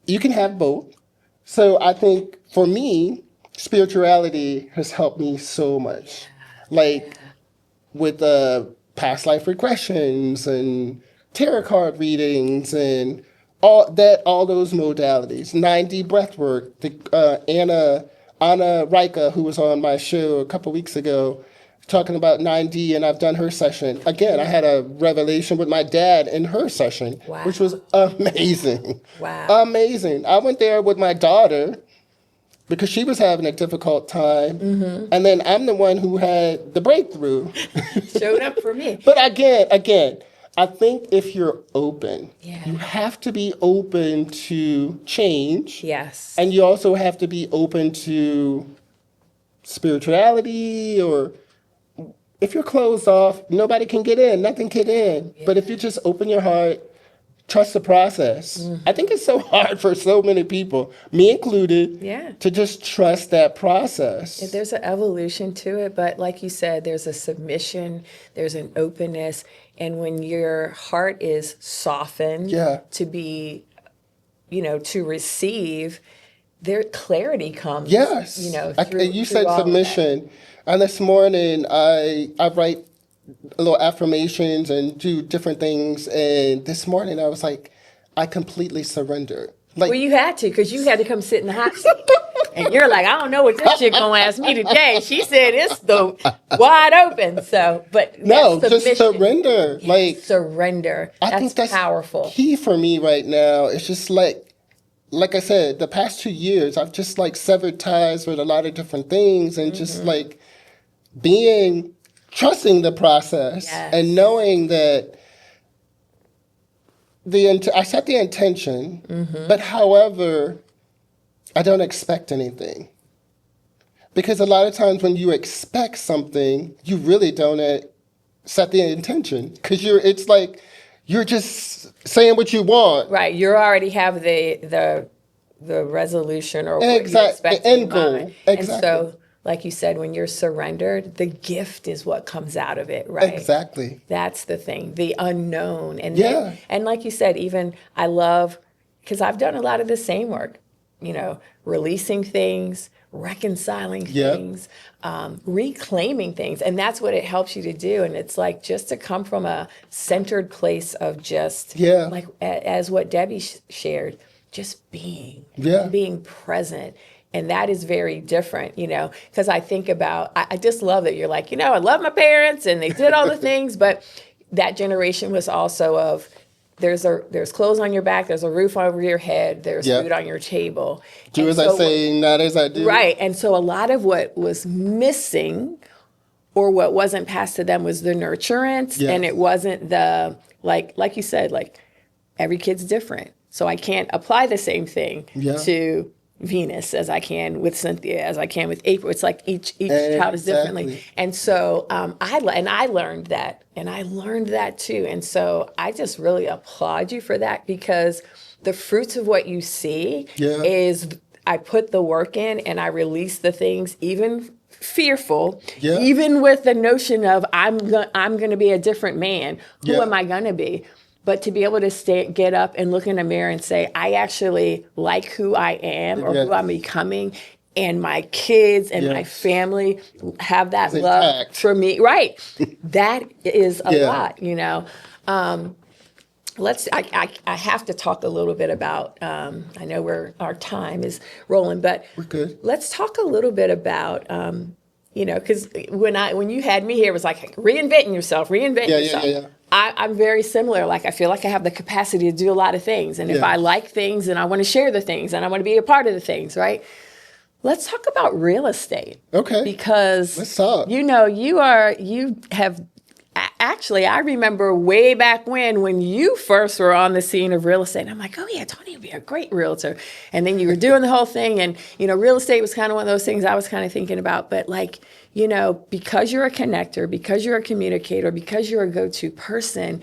you can have both. So I think for me, spirituality has helped me so much. Like with past life regressions and tarot card readings and all those modalities, 9D breathwork. Anna Rika, who was on my show a couple weeks ago, talking about 9D, and I've done her session. Again, I had a revelation with my dad in her session, which was amazing. Amazing. I went there with my daughter because she was having a difficult time, and then I'm the one who had the breakthrough.
Showed up for me.
But again, I think if you're open, you have to be open to change. And you also have to be open to spirituality, or if you're closed off, nobody can get in, nothing can in. But if you just open your heart, trust the process. I think it's so hard for so many people, me included, to just trust that process.
There's an evolution to it, but like you said, there's a submission, there's an openness, and when your heart is softened to be, to receive, there clarity comes.
You said submission, and this morning I write little affirmations and do different things. And this morning I was like, I completely surrendered.
Well, you had to, because you had to come sit in the hot seat. And you're like, I don't know what this chick gonna ask me today. She said it's the wide open. So, but
no, just surrender.
Surrender.
I think that's
powerful.
Key for me right now. It's just like I said, the past 2 years, I've just severed ties with a lot of different things, and just trusting the process and knowing that I set the intention, but however, I don't expect anything. Because a lot of times when you expect something, you really don't set the intention. Because it's like you're just saying what you want.
Right. You already have the resolution or what you expect
the end goal. Exactly.
And so, like you said, when you're surrendered, the gift is what comes out of it, right?
Exactly.
That's the thing, the unknown. And and like you said, even I love, because I've done a lot of the same work, releasing things, reconciling things, reclaiming things. And that's what it helps you to do. And it's like just to come from a centered place of just, like as what Debbie shared, just being, being present. And that is very different, because I think about, I just love that you're like, I love my parents and they did all the things, but that generation was also of there's clothes on your back, there's a roof over your head, there's food on your table.
Do
and
as I say, not as I do.
Right. And so a lot of what was missing or what wasn't passed to them was the nurturance.
Yes.
And it wasn't the, like you said, like every kid's different. So I can't apply the same thing to Venus as I can with Cynthia, as I can with April. It's like each child is differently. And so I learned that, and I learned that too. And so I just really applaud you for that, because the fruits of what you see is I put the work in and I release the things, even fearful, even with the notion of I'm going to be a different man. Who am I going to be? But to be able to get up and look in the mirror and say, I actually like who I am or who I'm becoming, and my kids and my family have that love for me. Right. That is a lot, you know. I have to talk a little bit about, I know our time is rolling, but
we're good.
Let's talk a little bit about, you know, because when you had me here, it was like reinventing yourself. Yeah. I'm very similar. Like, I feel like I have the capacity to do a lot of things. And if I like things, and I want to share the things, and I want to be a part of the things, right? Let's talk about real estate.
Okay.
Because,
let's talk.
You know, actually, I remember way back when you first were on the scene of real estate. And I'm like, oh yeah, Tony would be a great realtor. And then you were doing the whole thing. And, you know, real estate was kind of one of those things I was kind of thinking about. But like, you know, because you're a connector, because you're a communicator, because you're a go-to person,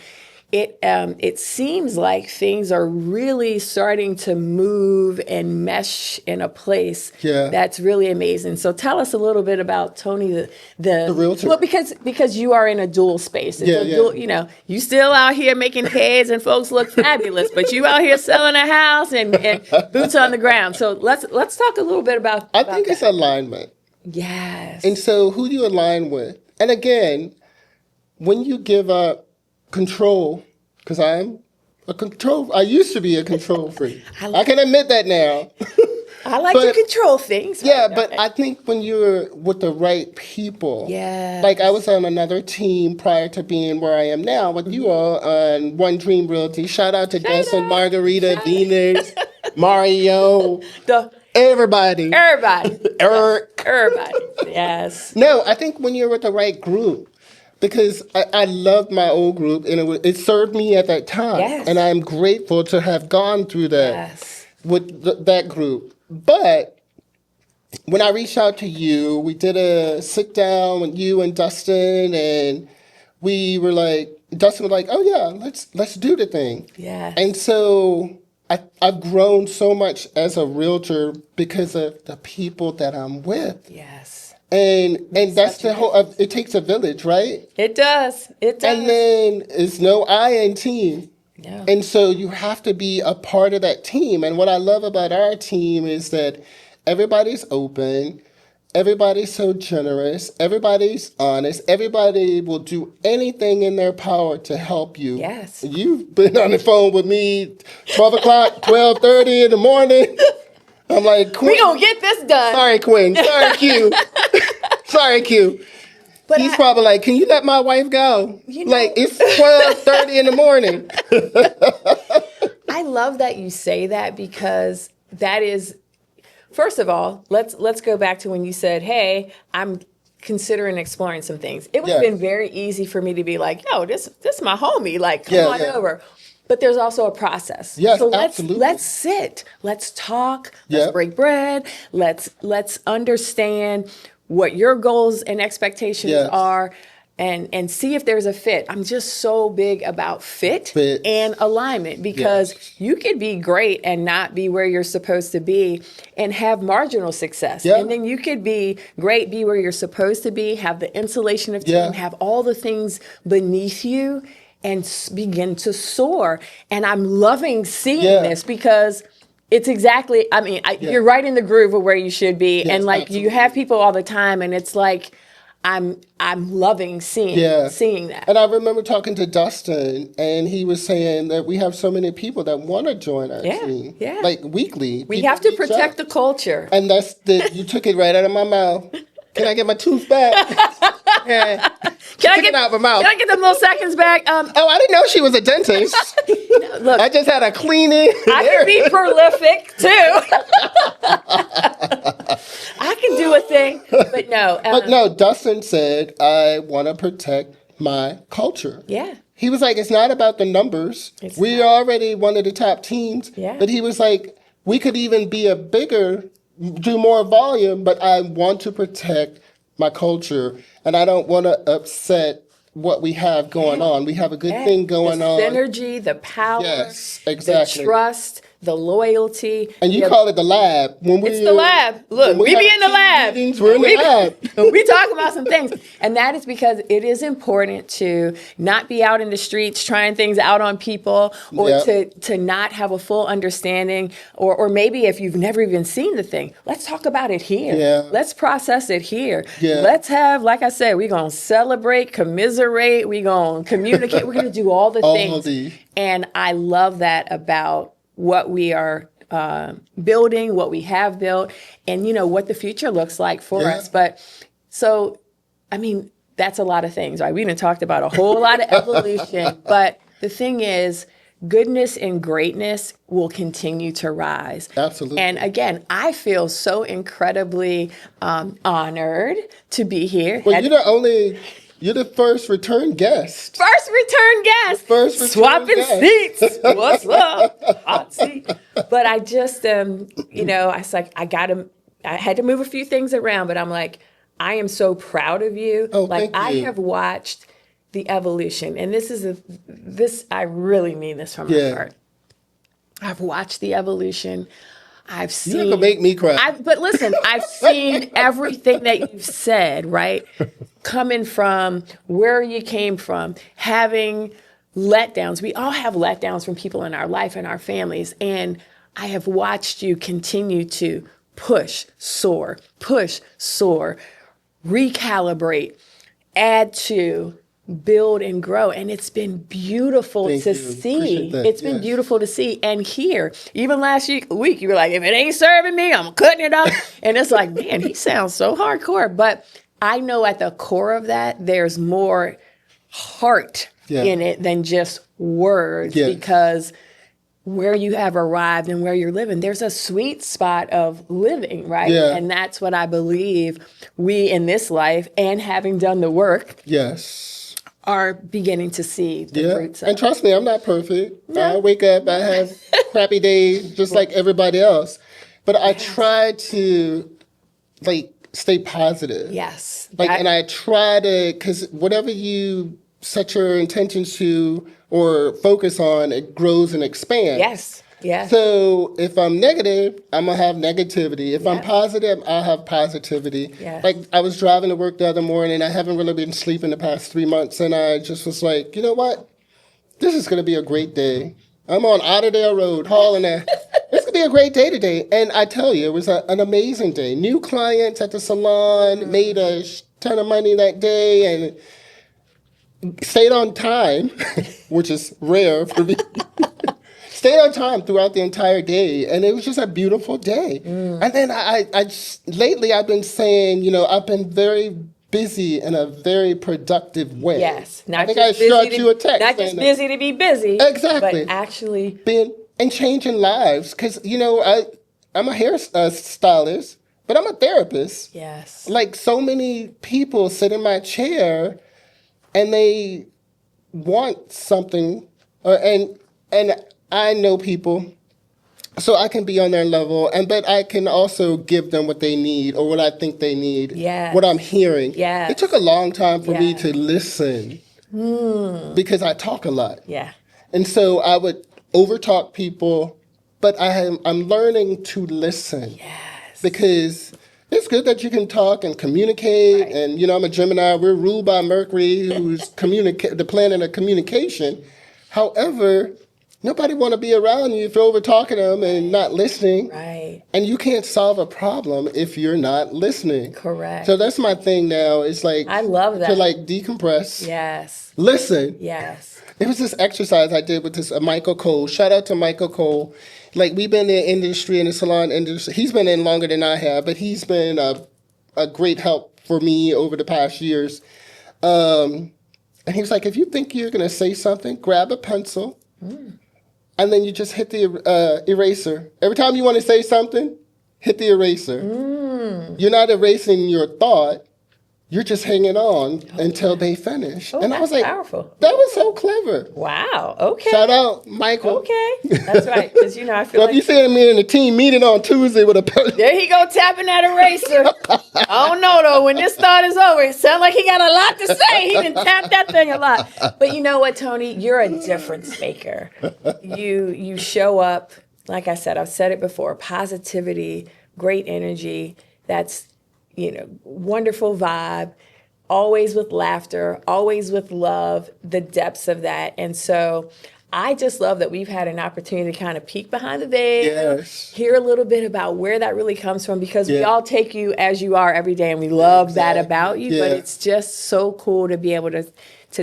it seems like things are really starting to move and mesh in a place that's really amazing. So tell us a little bit about Tony, the
realtor.
Well, because you are in a dual space. Dual, you know, you still out here making heads and folks look fabulous, but you out here selling a house and boots on the ground. So let's talk a little bit about
I think it's alignment.
Yes.
And so who do you align with? And again, when you give up control, because I used to be a control freak. I can admit that now.
I like to control things.
Yeah, but I think when you're with the right people.
Yeah.
Like, I was on another team prior to being where I am now with you all on One Dream Realty. Shout out to Dustin, Margarita, Venus, Mario. Everybody. Eric.
Everybody. Yes.
No, I think when you're with the right group, because I loved my old group, and it served me at that time.
Yes.
And I'm grateful to have gone through that with that group. But when I reached out to you, we did a sit down with you and Dustin, and we were like, Dustin was like, oh yeah, let's do the thing.
Yeah.
And so I've grown so much as a realtor because of the people that I'm with.
Yes.
And that's the whole, it takes a village, right?
It does. And
then it's no I in team.
No.
And so you have to be a part of that team. And what I love about our team is that everybody's open, everybody's so generous, everybody's honest, everybody will do anything in their power to help you.
Yes.
You've been on the phone with me 12 o'clock, 12:30 in the morning. I'm like, Quinn.
We gonna get this done.
Sorry, Quinn. Sorry, Q. Sorry, Q. But he's probably like, can you let my wife go? You know, like, it's 12:30 in the morning.
I love that you say that, because that is, first of all, let's go back to when you said, hey, I'm considering exploring some things. It would have been very easy for me to be like, yo, this is my homie. Like, come on over. But there's also a process.
Yes,
so
absolutely.
Let's sit. Let's talk. Let's break bread. Let's understand what your goals and expectations are, and see if there's a fit. I'm just so big about fit. And alignment, because you could be great and not be where you're supposed to be and have marginal success. And then you could be great, be where you're supposed to be, have the insulation of team, have all the things beneath you, and begin to soar. And I'm loving seeing this, because it's exactly, I mean, you're right in the groove of where you should be.
Yes,
and like,
absolutely.
you have people all the time, and it's like, I'm loving seeing that.
And I remember talking to Dustin, and he was saying that we have so many people that want to join our team. Yeah. Like, weekly.
We have to protect the culture.
And you took it right out of my mouth. Can I get my tooth back?
Can
Took it out of my mouth.
Can I get them little seconds back?
Oh, I didn't know she was a dentist.
Look,
I just had a cleaning.
I can be prolific too. I can do a thing, but no.
But no, Dustin said, I want to protect my culture.
Yeah.
He was like, it's not about the numbers. We are already one of the top teams.
Yeah.
But he was like, we could even be do more volume, but I want to protect my culture. And I don't want to upset what we have going on. We have a good thing going on.
The synergy, the power,
Yes, exactly.
the trust, the loyalty.
And you call it the lab.
It's the lab. Look, we be in the lab.
Meetings, we're in the lab.
We talk about some things. And that is because it is important to not be out in the streets trying things out on people, or to not have a full understanding, or maybe if you've never even seen the thing, let's talk about it here.
Yeah.
Let's process it here.
Yeah.
Let's have, like I said, we're going to celebrate, commiserate, we're going to communicate, we're going to do all the things. And I love that about what we are building, what we have built, and what the future looks like for us. But so, I mean, that's a lot of things, right? We even talked about a whole lot of evolution, but the thing is, goodness and greatness will continue to rise.
Absolutely.
And again, I feel so incredibly honored to be here.
Well, you're the first return guest.
First return guest.
First return
Swapping
guest.
seats. What's up? Hot seat. But I just, I was like, I had to move a few things around, but I'm like, I am so proud of you.
Oh,
like,
thank you.
I have watched the evolution, and I really mean this from my heart. I've watched the evolution. I've seen.
You're gonna make me cry.
But listen, I've seen everything that you've said, right? Coming from where you came from, having letdowns. We all have letdowns from people in our life and our families. And I have watched you continue to push, soar, recalibrate, add to, build and grow. And it's been beautiful to see. It's been beautiful to see and hear. Even last week, you were like, if it ain't serving me, I'm cutting it up. And it's like, man, he sounds so hardcore. But I know at the core of that, there's more heart in it than just words, because where you have arrived and where you're living, there's a sweet spot of living, right?
Yeah.
And that's what I believe we in this life, and having done the work, are beginning to see the fruits of.
And trust me, I'm not perfect. No. I wake up, I have crappy days just like everybody else. But I try to stay positive.
Yes.
And I try to, because whatever you set your intentions to or focus on, it grows and expands.
Yes. Yeah.
So if I'm negative, I'm going to have negativity. If I'm positive, I'll have positivity.
Yeah.
Like, I was driving to work the other morning. I haven't really been sleeping the past 3 months. And I just was like, you know what? This is going to be a great day. I'm on Otterdale Road hauling that. It's going to be a great day today. And I tell you, it was an amazing day. New clients at the salon, made a ton of money that day, and stayed on time, which is rare for me. Stayed on time throughout the entire day, and it was just a beautiful day. And then lately I've been saying, I've been very busy in a very productive way.
Yes.
I think I shot you a text.
Not just busy to be busy.
Exactly.
But actually
being and changing lives. Because, I'm a hairstylist, but I'm a therapist.
Yes.
Like, so many people sit in my chair and they want something, and I know people, so I can be on their level, but I can also give them what they need or what I think they need, what I'm hearing.
Yes.
It took a long time for me to listen because I talk a lot.
Yeah.
And so I would overtalk people, but I'm learning to listen.
Yes.
Because it's good that you can talk and communicate. Right. And, I'm a Gemini. We're ruled by Mercury, who's the planet of communication. However, nobody want to be around you if you're over talking to them and not listening.
Right.
And you can't solve a problem if you're not listening.
Correct.
So that's my thing now. It's like,
I love that.
To decompress.
Yes.
Listen.
Yes.
It was this exercise I did with this Michael Cole. Shout out to Michael Cole. We've been in the industry, in the salon industry. He's been in longer than I have, but he's been a great help for me over the past years. And he was like, if you think you're going to say something, grab a pencil, and then you just hit the eraser. Every time you want to say something, hit the eraser. You're not erasing your thought. You're just hanging on until they finish.
Oh,
and I was like,
powerful.
That was so clever.
Wow. Okay.
Shout out, Michael.
Okay. That's right. Because, I feel
So
like...
if you see me in a team meeting on Tuesday with a pencil.
There he go, tapping that eraser. I don't know, though. When this thought is over, it sounds like he got a lot to say. He didn't tap that thing a lot. But you know what, Tony? You're a difference maker. You show up, like I said, I've said it before, positivity, great energy. That's, wonderful vibe, always with laughter, always with love, the depths of that. And so I just love that we've had an opportunity to kind of peek behind the veil, hear a little bit about where that really comes from, because we all take you as you are every day, and we love that about you. But it's just so cool to be able to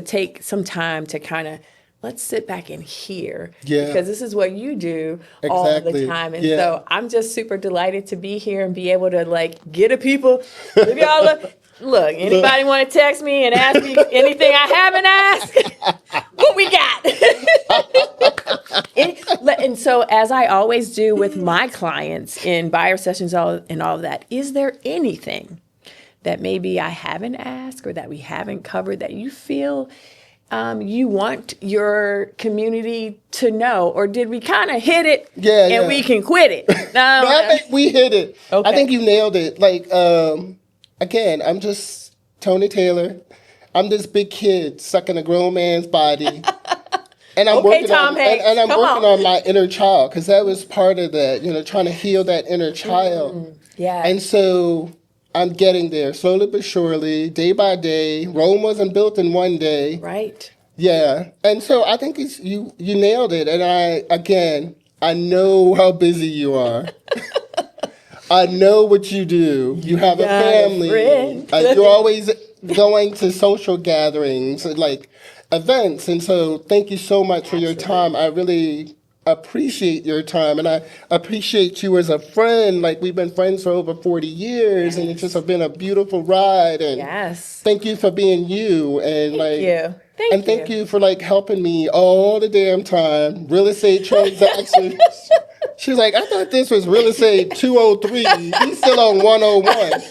take some time to kind of, let's sit back and hear, because this is what you do all the time. And so I'm just super delighted to be here and be able to get to people. If y'all look, anybody want to text me and ask me anything I haven't asked? What we got? And so, as I always do with my clients in buyer sessions and all of that, is there anything that maybe I haven't asked or that we haven't covered that you feel you want your community to know? Or did we kind of hit it and we can quit it?
No, I think we hit it. Okay. I think you nailed it. Again, I'm just Tony Taylor. I'm this big kid stuck in a grown man's body. And I'm working on my inner child, because that was part of that, trying to heal that inner child.
Yeah.
And so I'm getting there slowly but surely, day by day. Rome wasn't built in one day.
Right.
Yeah. And so I think you nailed it. And I know how busy you are. I know what you do. You have a family. You're always going to social gatherings, events. And so thank you so much for your time. I really appreciate your time, and I appreciate you as a friend. We've been friends for over 40 years, and it's just been a beautiful ride. And thank you for being you. And thank you for helping me all the damn time. Real estate transactions. She's like, I thought this was real estate 203. He's still on 101.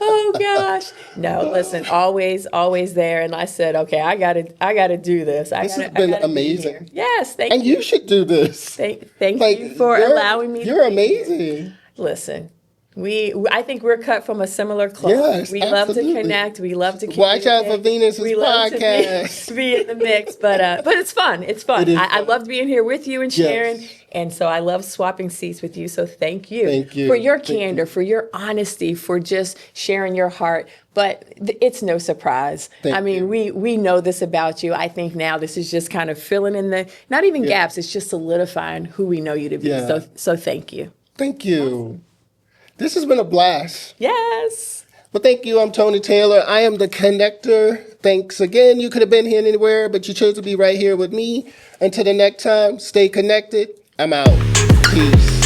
Oh gosh. No, listen, always there. And I said, okay, I gotta do this.
This has been amazing.
Yes, thank you.
And you should do this.
Thank you for allowing me.
You're amazing.
Listen. I think we're cut from a similar cloth.
Yes,
we love to connect. We love to
watch out for Venus's podcast.
To be in the mix, but it's fun. It's fun. I loved being here with you and sharing, and so I love swapping seats with you. So thank you for your candor, for your honesty, for just sharing your heart. But it's no surprise. We know this about you. I think now this is just kind of filling in the not even gaps. It's just solidifying who we know you to be. Yeah. So thank you.
Thank you. Awesome. This has been a blast.
Yes.
Well, thank you. I'm Tony Taylor. I am the connector. Thanks again. You could have been here anywhere, but you chose to be right here with me. Until the next time, stay connected. I'm out. Peace.